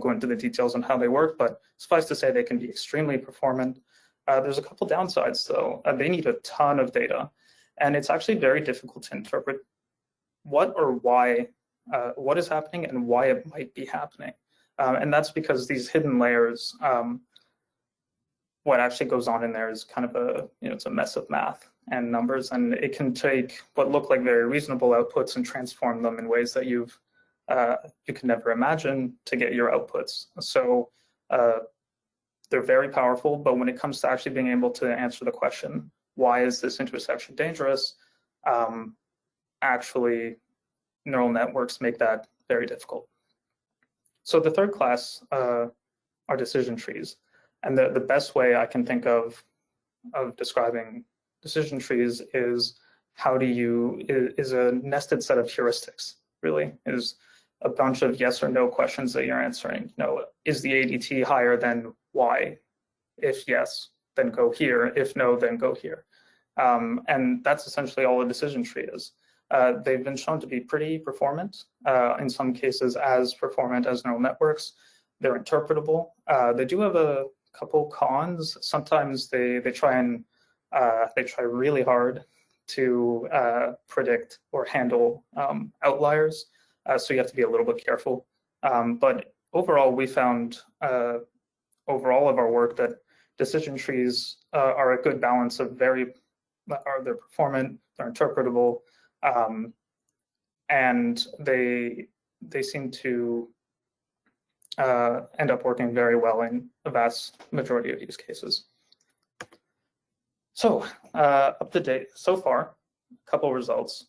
go into the details on how they work, but suffice to say they can be extremely performant. There's a couple downsides though. They need a ton of data, and it's actually very difficult to interpret what or why, what is happening and why it might be happening. And that's because these hidden layers, what actually goes on in there is kind of a, you know, it's a mess of math and numbers, and it can take what look like very reasonable outputs and transform them in ways that you can never imagine to get your outputs. So they're very powerful, but when it comes to actually being able to answer the question, why is this intersection dangerous? Actually, neural networks make that very difficult. So the third class are decision trees. And the best way I can think of describing decision trees is is a nested set of heuristics, really, is a bunch of yes or no questions that you're answering. You know, is the ADT higher than Y? If yes, then go here. If no, then go here. And that's essentially all a decision tree is. They've been shown to be pretty performant, in some cases as performant as neural networks. They're interpretable. They do have a couple cons. Sometimes they try really hard to predict or handle outliers. So you have to be a little bit careful. But overall, we found over all of our work that decision trees are a good balance of they're performant, they're interpretable, and they seem to end up working very well in a vast majority of use cases. So up to date so far, a couple results.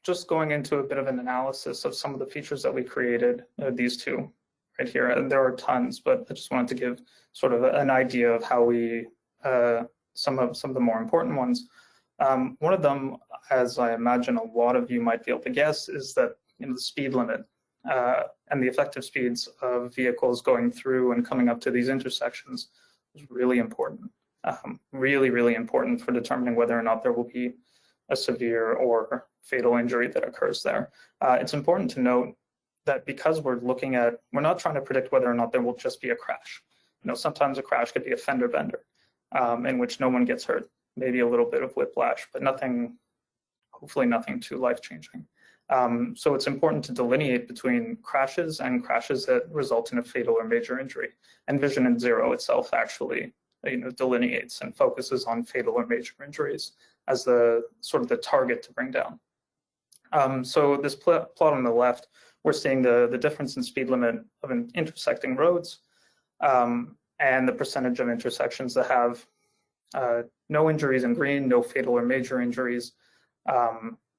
Just going into a bit of an analysis of some of the features that we created, these two right here, and there are tons, but I just wanted to give sort of an idea of how we, some of the more important ones. One of them, as I imagine a lot of you might be able to guess, is that, you know, the speed limit and the effective speeds of vehicles going through and coming up to these intersections is really important. Really, really important for determining whether or not there will be a severe or fatal injury that occurs there. It's important to note that because we're not trying to predict whether or not there will just be a crash. Sometimes a crash could be a fender bender, in which no one gets hurt, maybe a little bit of whiplash, but hopefully nothing too life-changing. So it's important to delineate between crashes and crashes that result in a fatal or major injury. And Vision Zero itself actually delineates and focuses on fatal or major injuries as the sort of the target to bring down. So this plot on the left, we're seeing the difference in speed limit of intersecting roads and the percentage of intersections that have no injuries in green, no fatal or major injuries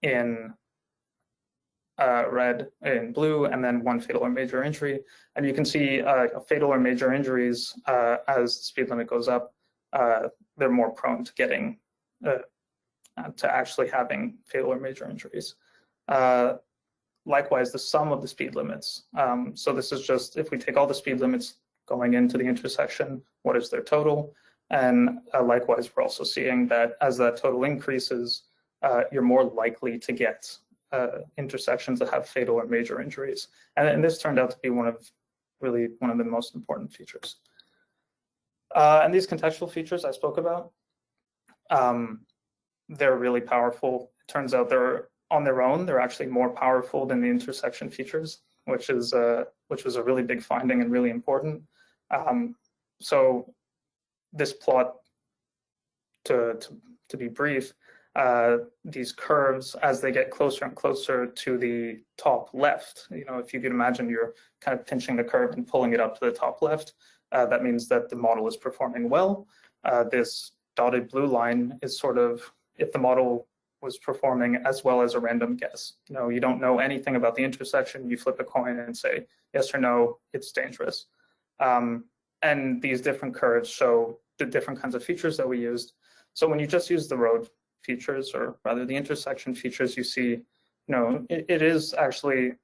in red, in blue, and then one fatal or major injury. And you can see fatal or major injuries as the speed limit goes up, they're more prone to getting to actually having fatal or major injuries. Likewise, the sum of the speed limits. So this is just if we take all the speed limits going into the intersection, what is their total? And likewise, we're also seeing that as that total increases, you're more likely to get intersections that have fatal or major injuries. And this turned out to be one of the most important features. And these contextual features I spoke about, they're really powerful. It turns out on their own, they're actually more powerful than the intersection features, which was a really big finding and really important. So this plot, to be brief, these curves, as they get closer and closer to the top left, if you could imagine you're kind of pinching the curve and pulling it up to the top left, that means that the model is performing well. This dotted blue line is sort of if the model was performing as well as a random guess. You don't know anything about the intersection, you flip a coin and say yes or no, it's dangerous. And these different curves show the different kinds of features that we used. So when you just use the road features, or rather the intersection features, you see, it is actually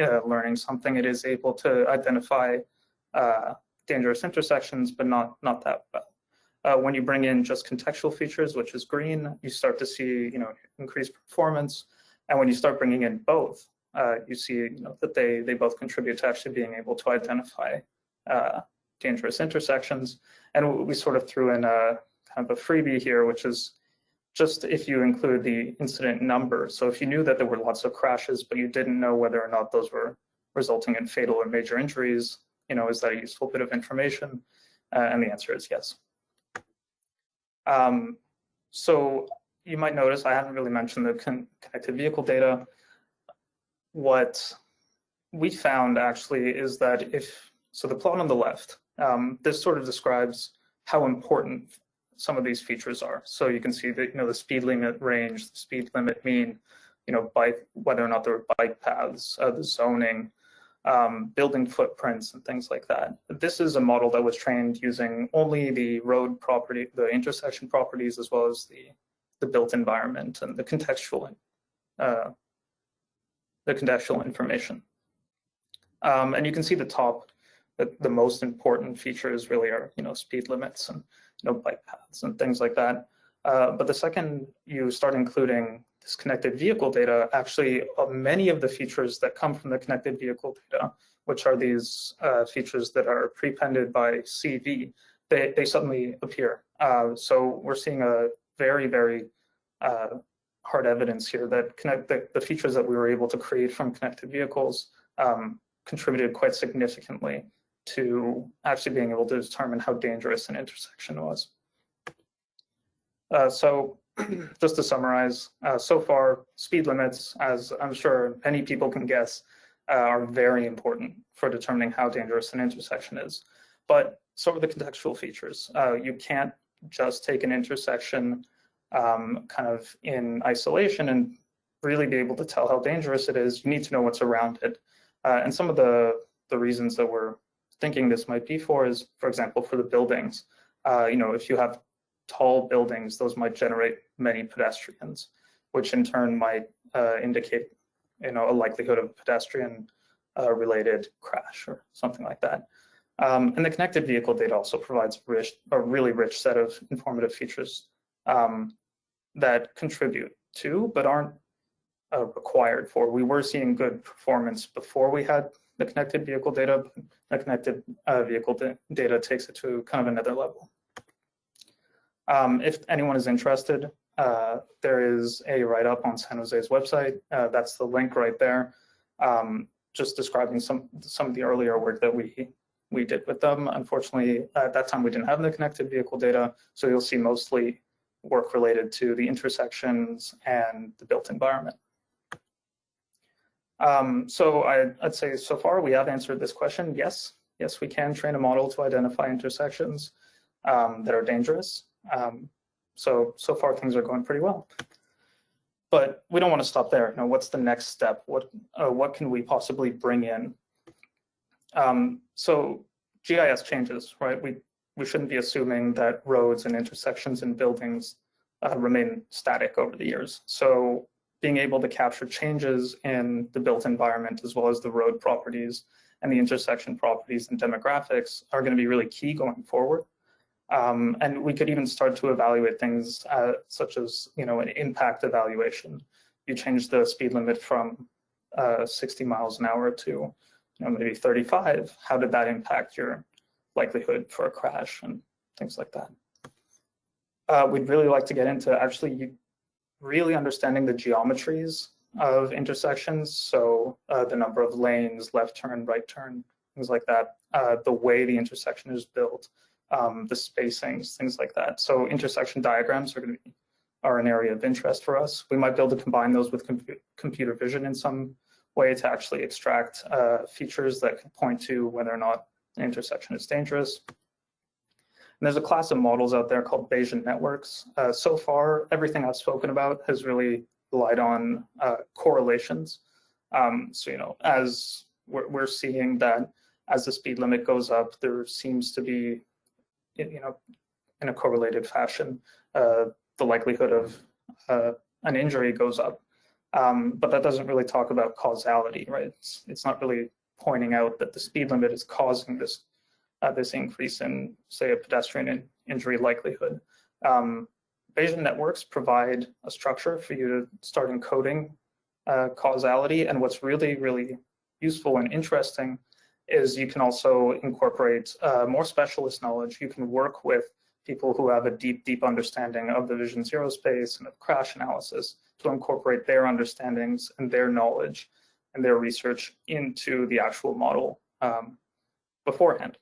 learning something. It is able to identify dangerous intersections, but not that well. When you bring in just contextual features, which is green, you start to see, increased performance. And when you start bringing in both, you see, that they both contribute to actually being able to identify dangerous intersections. And we sort of threw in a kind of a freebie here, which is just if you include the incident number. So if you knew that there were lots of crashes, but you didn't know whether or not those were resulting in fatal or major injuries, is that a useful bit of information? And the answer is yes. So you might notice I haven't really mentioned the connected vehicle data. What we found actually is that so the plot on the left, this sort of describes how important some of these features are. So you can see that, the speed limit range, the speed limit mean, bike, whether or not there are bike paths, the zoning, building footprints and things like that. This is a model that was trained using only the road property, the intersection properties, as well as the built environment and the contextual information. And you can see the top, the most important features really are, speed limits and bike paths and things like that. But the second you start including this connected vehicle data, actually many of the features that come from the connected vehicle data, which are these features that are prepended by CV, they suddenly appear. So we're seeing a very, very hard evidence here that the features that we were able to create from connected vehicles contributed quite significantly to actually being able to determine how dangerous an intersection was. So just to summarize, so far, speed limits, as I'm sure many people can guess, are very important for determining how dangerous an intersection is. But so are the contextual features. You can't just take an intersection kind of in isolation and really be able to tell how dangerous it is. You need to know what's around it. And some of the reasons that we're thinking this might be for is, for example, for the buildings. If you have tall buildings, those might generate many pedestrians, which in turn might indicate, a likelihood of pedestrian related crash or something like that. And the connected vehicle data also provides a really rich set of informative features that contribute to, but aren't required for. We were seeing good performance before we had the connected vehicle data. The connected vehicle data takes it to kind of another level. If anyone is interested, there is a write-up on San Jose's website. That's the link right there, just describing some of the earlier work that we did with them. Unfortunately, at that time, we didn't have the connected vehicle data, so you'll see mostly work related to the intersections and the built environment. So I'd say so far we have answered this question. Yes, we can train a model to identify intersections that are dangerous. So far things are going pretty well. But we don't want to stop there. You know, what's the next step? What can we possibly bring in? So GIS changes, right? We shouldn't be assuming that roads and intersections and buildings remain static over the years. So being able to capture changes in the built environment as well as the road properties and the intersection properties and demographics are going to be really key going forward. And we could even start to evaluate things such as, you know, an impact evaluation. You change the speed limit from 60 miles an hour to, you know, maybe 35. How did that impact your likelihood for a crash and things like that? We'd really like to get into actually really understanding the geometries of intersections. So the number of lanes, left turn, right turn, things like that, the way the intersection is built, the spacings, things like that. So intersection diagrams are an area of interest for us. We might be able to combine those with computer vision in some way to actually extract features that can point to whether or not an intersection is dangerous. And there's a class of models out there called Bayesian networks. So far, everything I've spoken about has really relied on correlations. So, you know, as we're seeing that as the speed limit goes up, there seems to be, you know, in a correlated fashion, the likelihood of an injury goes up. But that doesn't really talk about causality, right? It's not really pointing out that the speed limit is causing this increase in, say, a pedestrian injury likelihood. Bayesian networks provide a structure for you to start encoding causality. And what's really, really useful and interesting is you can also incorporate more specialist knowledge. You can work with people who have a deep, deep understanding of the Vision Zero space and of crash analysis to incorporate their understandings and their knowledge and their research into the actual model beforehand.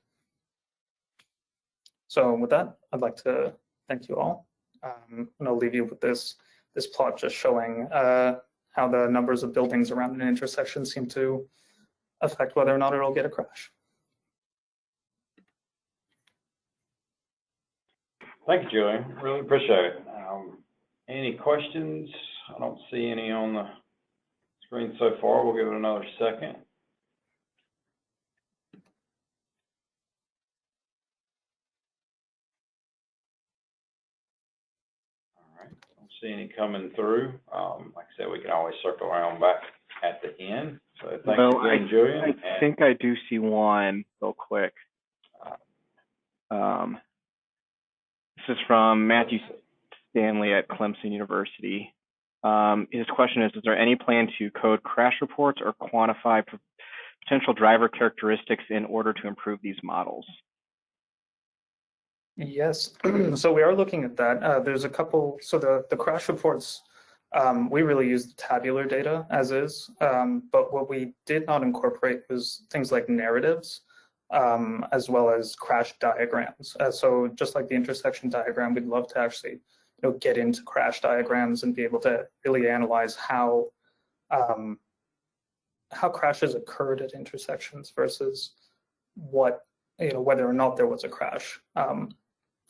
So with that, I'd like to thank you all. And I'll leave you with this plot just showing how the numbers of buildings around an intersection seem to affect whether or not it'll get a crash. Thank you, Julien. Really appreciate it. Any questions? I don't see any on the screen so far. We'll give it another second. All right, don't see any coming through. Like I said, we can always circle around back at the end. So thank you again, Julien. I think I do see one real quick. This is from Matthew Stanley at Clemson University. His question is there any plan to code crash reports or quantify potential driver characteristics in order to improve these models? Yes, so we are looking at that. There's a couple, so the crash reports, we really use the tabular data as is, but what we did not incorporate was things like narratives, as well as crash diagrams. So just like the intersection diagram, we'd love to actually get into crash diagrams and be able to really analyze how crashes occurred at intersections versus whether or not there was a crash.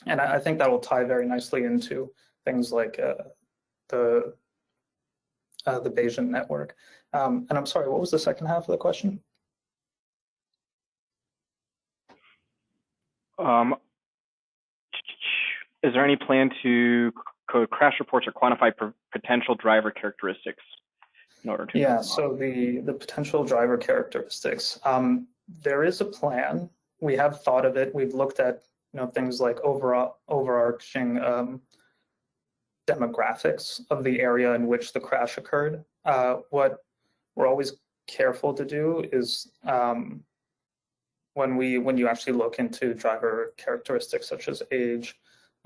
And I think that will tie very nicely into things like the Bayesian network. And I'm sorry, what was the second half of the question? Is there any plan to code crash reports or quantify potential driver characteristics in order to? So the potential driver characteristics. There is a plan we have thought of it. We've looked at things like overarching demographics of the area in which the crash occurred. What we're always careful to do is when you actually look into driver characteristics such as age,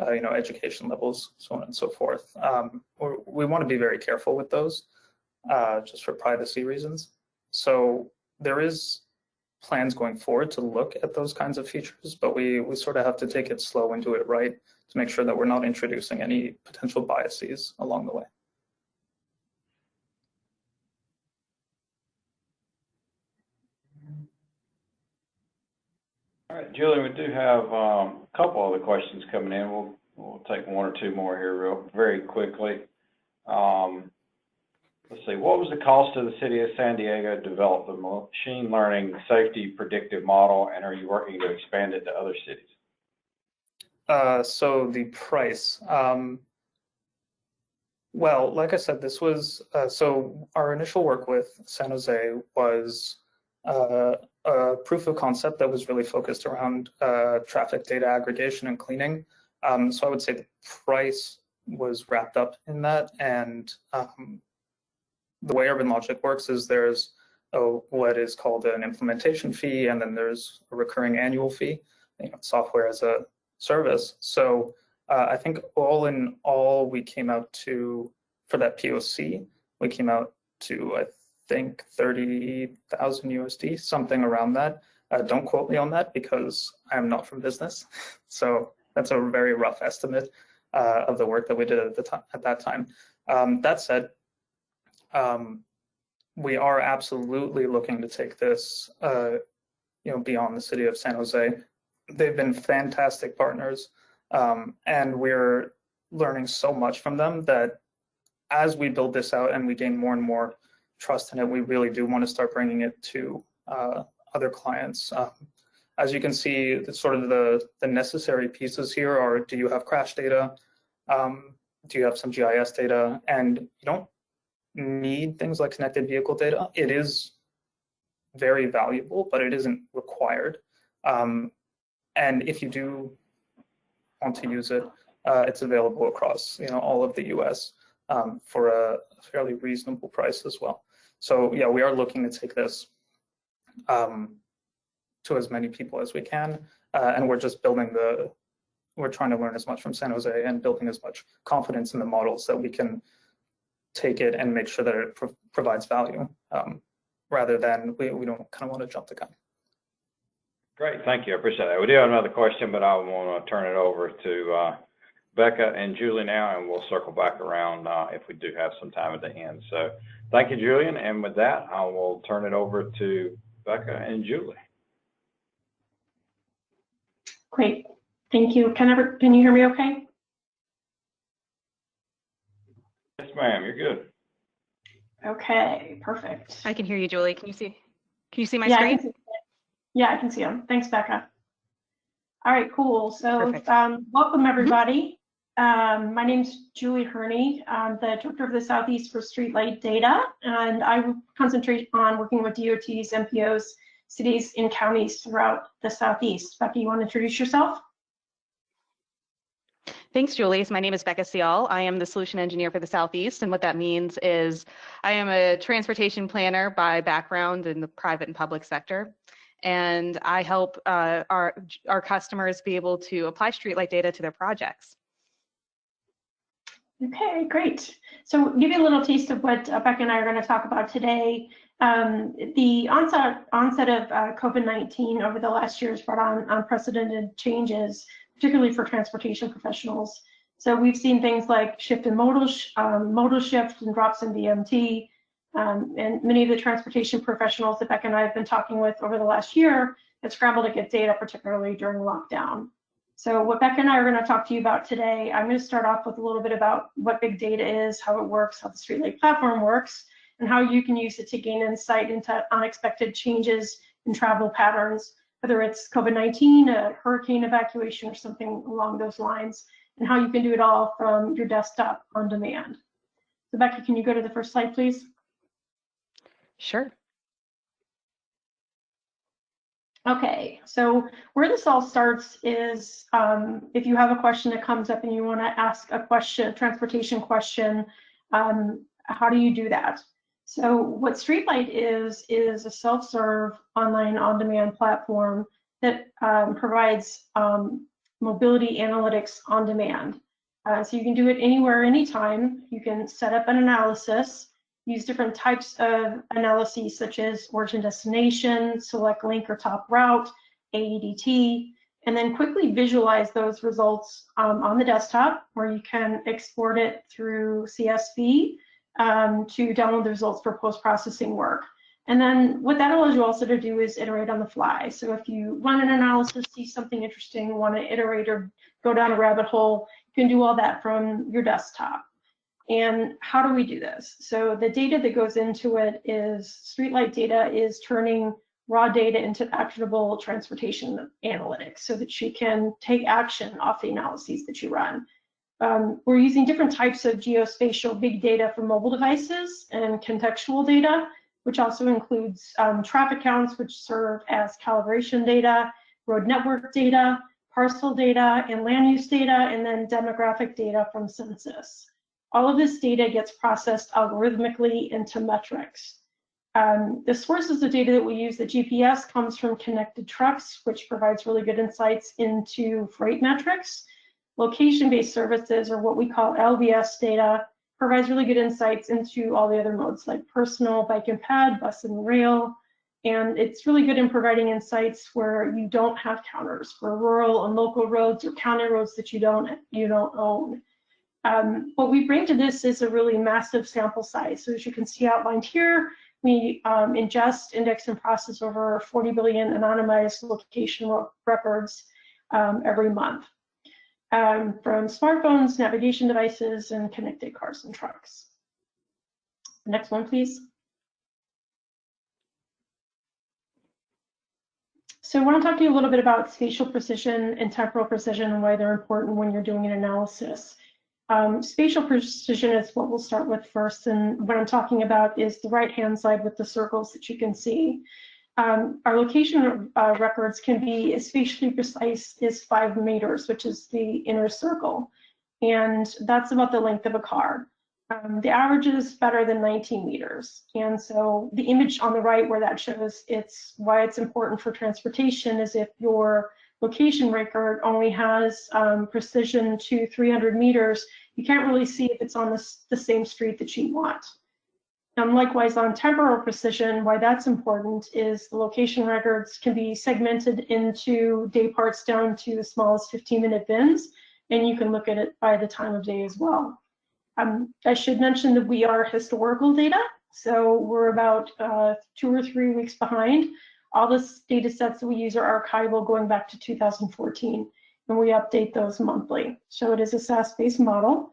education levels, so on and so forth. We want to be very careful with those, just for privacy reasons. So there is plans going forward to look at those kinds of features, but we sort of have to take it slow and do it right to make sure that we're not introducing any potential biases along the way. All right, Julien, we do have a couple other questions coming in. We'll take one or two more here very quickly. Let's see, what was the cost to the city of San Diego to develop the machine learning safety predictive model, and are you working to expand it to other cities? So the price, well, like I said, this was, so our initial work with San Jose was a proof of concept that was really focused around traffic data aggregation and cleaning. So I would say the price was wrapped up in that, and the way UrbanLogiq works is there's what is called an implementation fee, and then there's a recurring annual fee, software as a service. So I think all in all, we came out to, for that POC, we came out to, I think, 30,000 USD, something around that. Don't quote me on that because I'm not from business. So that's a very rough estimate of the work that we did at that time. That said, we are absolutely looking to take this, beyond the city of San Jose. They've been fantastic partners, and we're learning so much from them that as we build this out and we gain more and more trust in it, we really do want to start bringing it to other clients. As you can see, sort of the necessary pieces here are: do you have crash data? Do you have some GIS data? And you don't need things like connected vehicle data. It is very valuable, but it isn't required. And if you do want to use it, it's available across all of the US for a fairly reasonable price as well. So yeah, we are looking to take this to as many people as we can, and we're just we're trying to learn as much from San Jose and building as much confidence in the models that we can take it and make sure that it provides value, rather than we don't kind of want to jump the gun. Great, thank you, I appreciate that. We do have another question, but I want to turn it over to Becca and Julie now, and we'll circle back around if we do have some time at the end. So thank you, Julien, and with that, I will turn it over to Becca and Julie. Great, thank you. Can you hear me okay? Yes, ma'am, you're good. Okay, perfect. I can hear you, Julie. Can you see my screen? I can see them. Thanks, Becca. All right, cool. So welcome, everybody. My name's Julie Hirni. I'm the director of the Southeast for Streetlight Data, and I concentrate on working with DOTs, MPOs, cities, and counties throughout the Southeast. Becca, you want to introduce yourself? Thanks, Julie. So my name is Becca Sial. I am the solution engineer for the Southeast, and what that means is I am a transportation planner by background in the private and public sector, and I help our customers be able to apply Streetlight data to their projects. Okay, great. So give you a little taste of what Becca and I are going to talk about today. The onset of COVID-19 over the last year has brought on unprecedented changes, particularly for transportation professionals. So we've seen things like shift in modal shift and drops in VMT, and many of the transportation professionals that Becca and I have been talking with over the last year have scrambled to get data, particularly during lockdown. So what Becca and I are going to talk to you about today, I'm going to start off with a little bit about what big data is, how it works, how the Streetlight platform works, and how you can use it to gain insight into unexpected changes in travel patterns, whether it's COVID-19, a hurricane evacuation, or something along those lines, and how you can do it all from your desktop on demand. So Becca, can you go to the first slide, please? Sure. Okay, so where this all starts is if you have a question that comes up and you want to ask a question, a transportation question, how do you do that? So what Streetlight is a self-serve online on-demand platform that provides mobility analytics on demand. So you can do it anywhere, anytime. You can set up an analysis, use different types of analyses such as origin destination, select link or top route, AEDT, and then quickly visualize those results on the desktop, where you can export it through CSV to download the results for post-processing work. And then what that allows you also to do is iterate on the fly. So if you run an analysis, see something interesting, want to iterate or go down a rabbit hole, you can do all that from your desktop. And how do we do this? So the data that goes into it is Streetlight data is turning raw data into actionable transportation analytics so that you can take action off the analyses that you run. We're using different types of geospatial big data for mobile devices and contextual data, which also includes traffic counts, which serve as calibration data, road network data, parcel data, and land use data, and then demographic data from census. All of this data gets processed algorithmically into metrics. The sources of data that we use, the GPS, comes from connected trucks, which provides really good insights into freight metrics. Location-based services, or what we call LBS data, provides really good insights into all the other modes like personal, bike and ped, bus and rail. And it's really good in providing insights where you don't have counters for rural and local roads or county roads that you don't own. What we bring to this is a really massive sample size. So as you can see outlined here, we ingest, index, and process over 40 billion anonymized location records every month from smartphones, navigation devices, and connected cars and trucks. Next one, please. So I want to talk to you a little bit about spatial precision and temporal precision and why they're important when you're doing an analysis. Spatial precision is what we'll start with first, and what I'm talking about is the right-hand side with the circles that you can see. Our location records can be as spatially precise as 5 meters, which is the inner circle, and that's about the length of a car. The average is better than 19 meters, and so the image on the right where that shows it's why it's important for transportation is if your location record only has precision to 300 meters, you can't really see if it's on the same street that you want. Likewise, on temporal precision, why that's important is the location records can be segmented into day parts down to as small as 15-minute bins, and you can look at it by the time of day as well. I should mention that we are historical data, so we're about 2 or 3 weeks behind. All the data sets that we use are archival going back to 2014, and we update those monthly. So it is a SaaS-based model.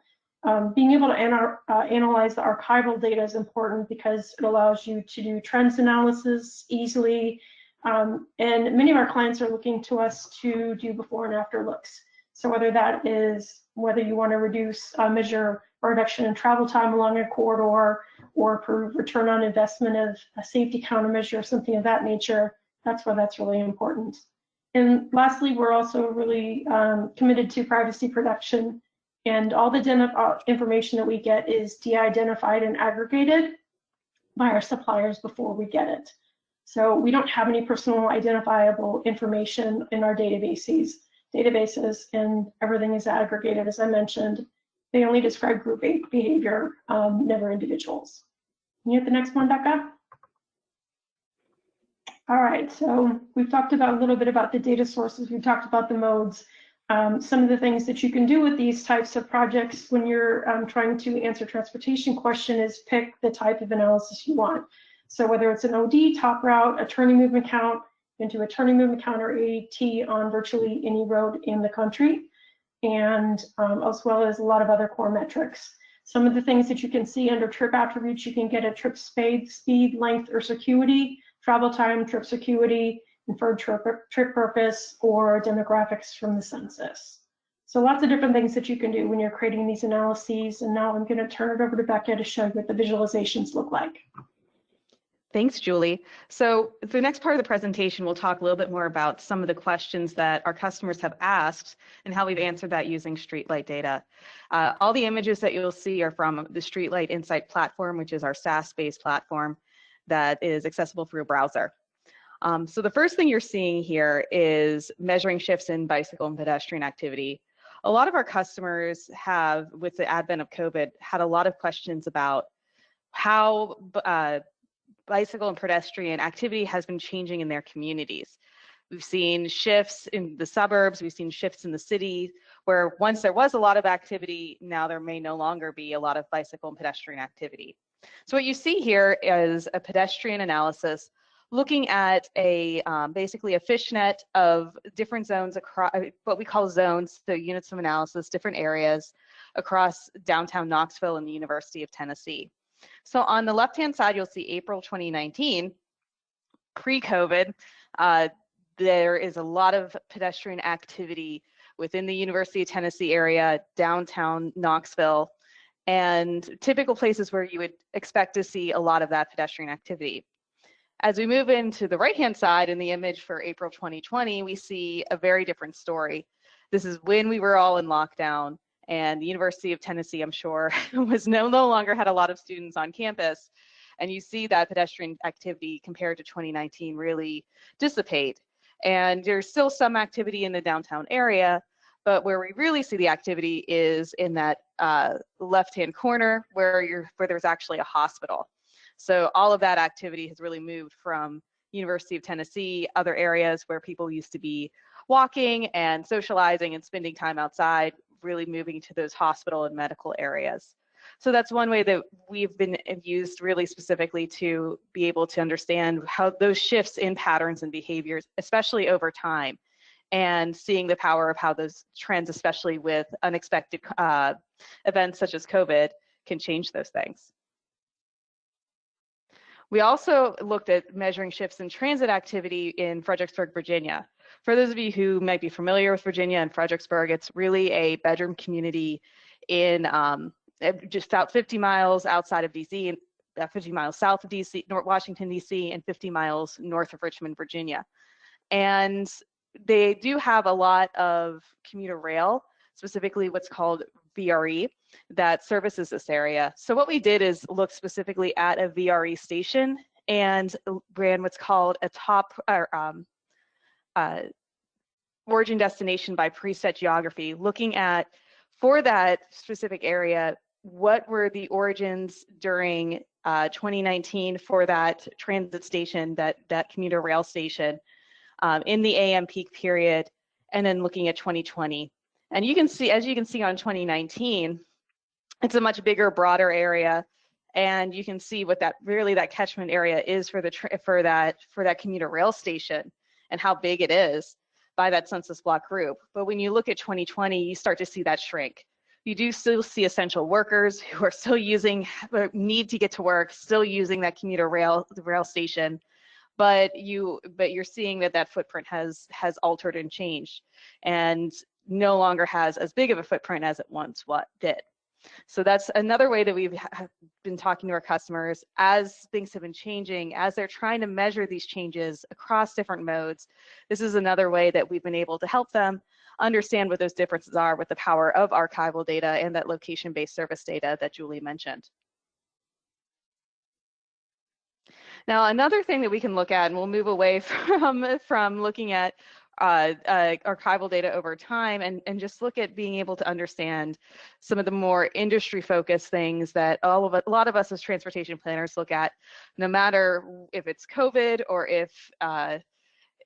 Being able to analyze the archival data is important because it allows you to do trends analysis easily. And many of our clients are looking to us to do before and after looks. So whether that is whether you want to measure a reduction in travel time along a corridor or prove return on investment of a safety countermeasure or something of that nature, that's why that's really important. And lastly, we're also really committed to privacy protection, and all the information that we get is de-identified and aggregated by our suppliers before we get it. So we don't have any personal identifiable information in our databases, and everything is aggregated, as I mentioned. They only describe group behavior, never individuals. Can you hit the next one, Becca? All right, so we've talked about a little bit about the data sources. We've talked about the modes. Some of the things that you can do with these types of projects when you're trying to answer transportation question is pick the type of analysis you want. So whether it's an OD, top route, a turning movement count, into a turning movement count or AT on virtually any road in the country, and as well as a lot of other core metrics. Some of the things that you can see under trip attributes, you can get a trip speed, length, or circuity, travel time, trip circuity, inferred trip purpose, or demographics from the census. So lots of different things that you can do when you're creating these analyses. And now I'm going to turn it over to Becca to show you what the visualizations look like. Thanks, Julie. So the next part of the presentation, we'll talk a little bit more about some of the questions that our customers have asked and how we've answered that using Streetlight data. All the images that you'll see are from the Streetlight Insight platform, which is our SaaS-based platform that is accessible through a browser. So the first thing you're seeing here is measuring shifts in bicycle and pedestrian activity. A lot of our customers have, with the advent of COVID, had a lot of questions about how bicycle and pedestrian activity has been changing in their communities. We've seen shifts in the suburbs, we've seen shifts in the city, where once there was a lot of activity, now there may no longer be a lot of bicycle and pedestrian activity. So what you see here is a pedestrian analysis looking at a basically a fishnet of different zones across what we call zones, so units of analysis, different areas across downtown Knoxville and the University of Tennessee. So on the left-hand side, you'll see April 2019, pre-COVID. There is a lot of pedestrian activity within the University of Tennessee area, downtown Knoxville, and typical places where you would expect to see a lot of that pedestrian activity. As we move into the right-hand side in the image for April 2020, we see a very different story. This is when we were all in lockdown, and the University of Tennessee, I'm sure, was no longer had a lot of students on campus. And you see that pedestrian activity compared to 2019 really dissipate. And there's still some activity in the downtown area, but where we really see the activity is in that left-hand corner where there's actually a hospital. So all of that activity has really moved from University of Tennessee, other areas where people used to be walking and socializing and spending time outside, really moving to those hospital and medical areas. So that's one way that we've been used really specifically to be able to understand how those shifts in patterns and behaviors, especially over time, and seeing the power of how those trends, especially with unexpected events such as COVID, can change those things. We also looked at measuring shifts in transit activity in Fredericksburg, Virginia. For those of you who might be familiar with Virginia and Fredericksburg, it's really a bedroom community in just about 50 miles outside of DC, 50 miles south of DC, Washington, DC, and 50 miles north of Richmond, Virginia. And they do have a lot of commuter rail, specifically what's called VRE, that services this area. So what we did is look specifically at a VRE station and ran what's called a top origin destination by preset geography, looking at, for that specific area, what were the origins during 2019 for that transit station, that commuter rail station in the AM peak period, and then looking at 2020. And you can see, as you can see on 2019, it's a much bigger, broader area, and you can see what that really that catchment area is for that commuter rail station and how big it is by that census block group. But when you look at 2020, you start to see that shrink. You do still see essential workers who are still need to get to work, still using that commuter rail, the rail station, but you're seeing that footprint has altered and changed, and no longer has as big of a footprint as it once did. So that's another way that we've been talking to our customers as things have been changing, as they're trying to measure these changes across different modes. This is another way that we've been able to help them understand what those differences are with the power of archival data and that location-based service data that Julie mentioned. Now, another thing that we can look at, and we'll move away from looking at archival data over time and just look at being able to understand some of the more industry-focused things that a lot of us as transportation planners look at, no matter if it's COVID or if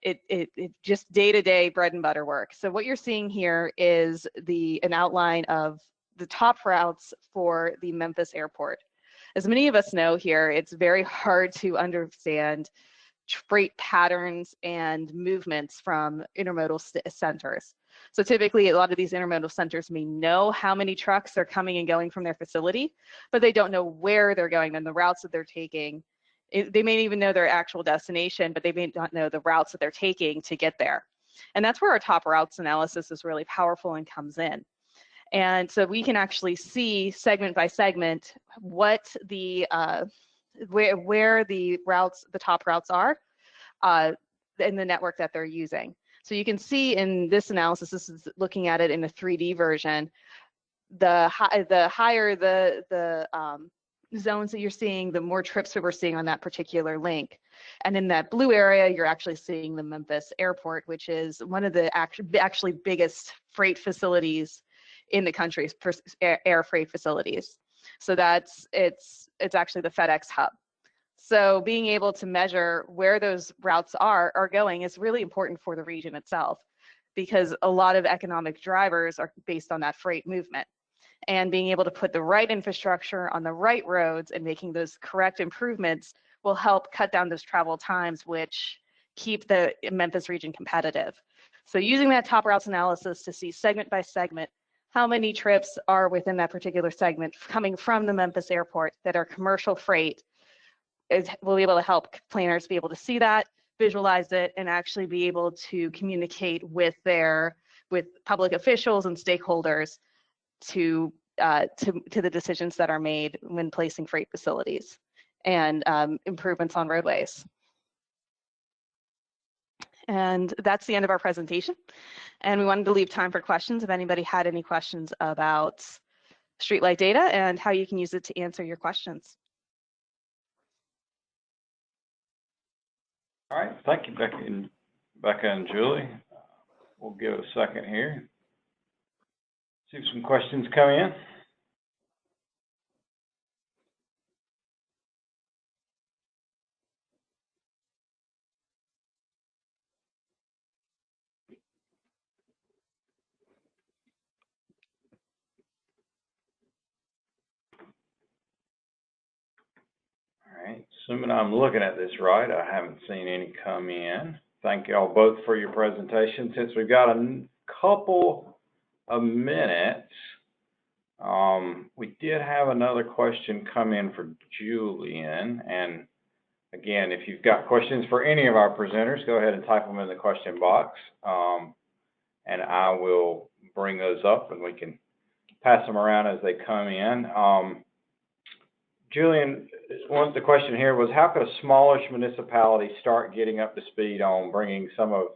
it just day-to-day bread and butter work. So what you're seeing here is an outline of the top routes for the Memphis airport. As many of us know here, it's very hard to understand freight patterns and movements from intermodal centers. So typically, a lot of these intermodal centers may know how many trucks are coming and going from their facility, but they don't know where they're going and the routes that they're taking. They may even know their actual destination, but they may not know the routes that they're taking to get there. And that's where our top routes analysis is really powerful and comes in. And so we can actually see segment by segment what the where the routes, the top routes are in the network that they're using. So you can see in this analysis, this is looking at it in a 3D version, the higher the zones that you're seeing, the more trips that we're seeing on that particular link. And in that blue area, you're actually seeing the Memphis airport, which is one of the actually biggest freight facilities in the country, air freight facilities. So it's actually the FedEx hub. So being able to measure where those routes are going is really important for the region itself, because a lot of economic drivers are based on that freight movement. And being able to put the right infrastructure on the right roads and making those correct improvements will help cut down those travel times, which keep the Memphis region competitive. So using that top routes analysis to see segment by segment, how many trips are within that particular segment coming from the Memphis airport that are commercial freight, will be able to help planners be able to see that, visualize it, and actually be able to communicate with public officials and stakeholders to the decisions that are made when placing freight facilities and improvements on roadways. And that's the end of our presentation. And we wanted to leave time for questions if anybody had any questions about Streetlight data and how you can use it to answer your questions. All right, thank you, Becca and Julie. We'll give it a second here. See if some questions come in. All right, assuming I'm looking at this right, I haven't seen any come in. Thank y'all both for your presentation. Since we've got a couple of minutes, we did have another question come in for Julien. And again, if you've got questions for any of our presenters, go ahead and type them in the question box, and I will bring those up and we can pass them around as they come in. Julien, the question here was, how could a smallish municipality start getting up to speed on bringing some of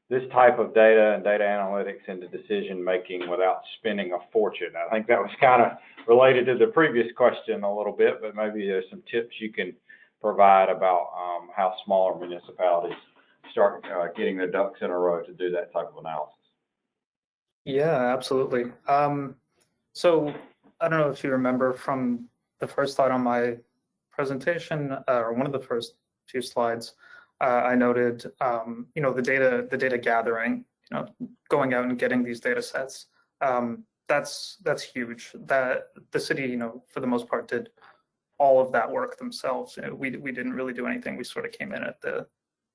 this type of data and data analytics into decision making without spending a fortune? I think that was kind of related to the previous question a little bit, but maybe there's some tips you can provide about how smaller municipalities start getting their ducks in a row to do that type of analysis. Yeah, absolutely. So I don't know if you remember from the first slide on my presentation, or one of the first few slides, I noted, the data gathering, going out and getting these data sets. That's huge. That the city, for the most part, did all of that work themselves. We didn't really do anything. We sort of came in at the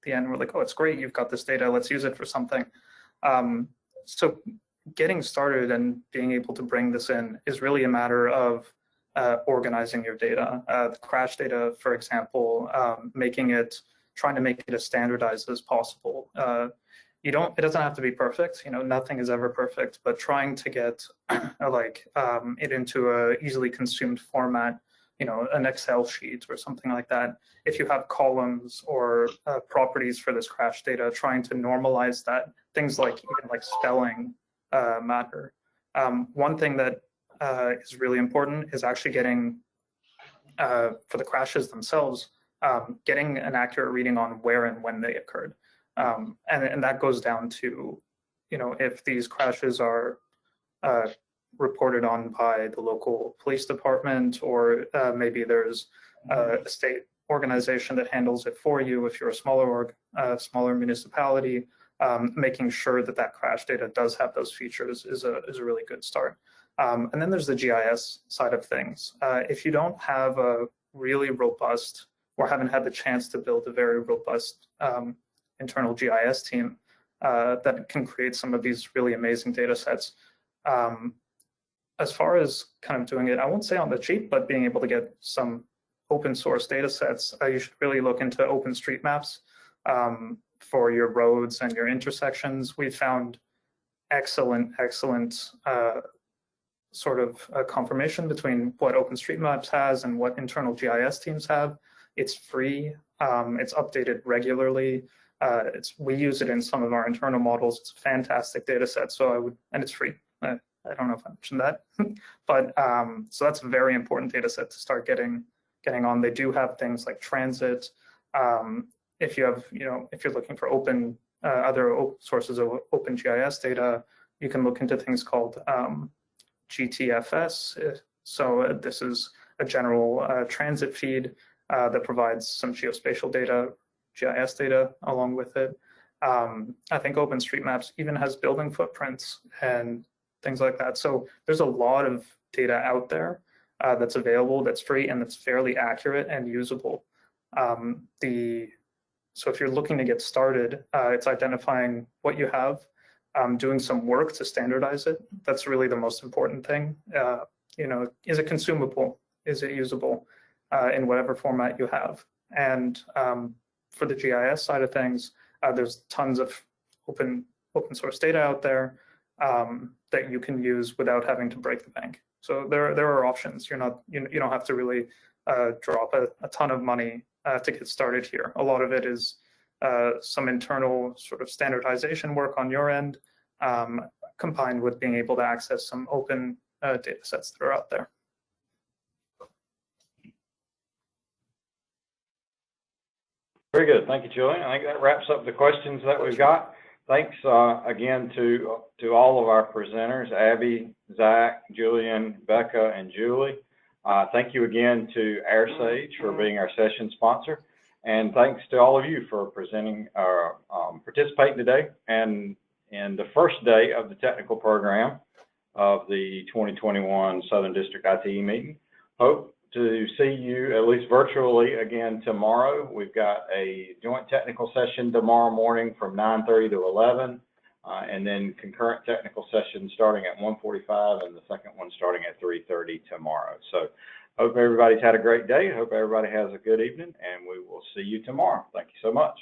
end. We're like, oh, it's great. You've got this data. Let's use it for something. So getting started and being able to bring this in is really a matter of organizing your data. The crash data, for example, trying to make it as standardized as possible. It doesn't have to be perfect. Nothing is ever perfect, but trying to get it into a easily consumed format, an Excel sheet or something like that. If you have columns or properties for this crash data, trying to normalize that. Things like even like spelling matter. One thing that is really important is actually getting, for the crashes themselves, getting an accurate reading on where and when they occurred. And that goes down to, if these crashes are reported on by the local police department, or maybe there's a state organization that handles it for you. If you're a smaller municipality, making sure that crash data does have those features is a really good start. And then there's the GIS side of things. If you don't have a really robust, or haven't had the chance to build a very robust internal GIS team that can create some of these really amazing data sets, as far as kind of doing it, I won't say on the cheap, but being able to get some open source data sets, you should really look into OpenStreetMaps for your roads and your intersections. We found excellent sort of a confirmation between what OpenStreetMaps has and what internal GIS teams have. It's free. It's updated regularly. We use it in some of our internal models. It's a fantastic data set. And it's free. I don't know if I mentioned that, but so that's a very important data set to start getting on. They do have things like transit. If you have, if you're looking for other sources of open GIS data, you can look into things called GTFS. So this is a general transit feed that provides some geospatial data, GIS data along with it. I think OpenStreetMaps even has building footprints and things like that. So there's a lot of data out there that's available, that's free, and that's fairly accurate and usable. So if you're looking to get started, it's identifying what you have, doing some work to standardize it. That's really the most important thing. Is it consumable? Is it usable in whatever format you have? And for the GIS side of things, there's tons of open source data out there that you can use without having to break the bank. So there are options. You don't have to really drop a ton of money to get started here. A lot of it is some internal sort of standardization work on your end, combined with being able to access some open data sets that are out there. Very good. Thank you, Julien. I think that wraps up the questions that we've got. Thanks again to all of our presenters, Abby, Zach, Julien, Becca, and Julie. Thank you again to AirSage for being our session sponsor. And thanks to all of you for presenting or participating today and the first day of the technical program of the 2021 Southern District ITE meeting. Hope to see you at least virtually again tomorrow. We've got a joint technical session tomorrow morning from 9:30 to 11, and then concurrent technical sessions starting at 1:45 and the second one starting at 3:30 tomorrow. So hope everybody's had a great day. Hope everybody has a good evening, and we will see you tomorrow. Thank you so much.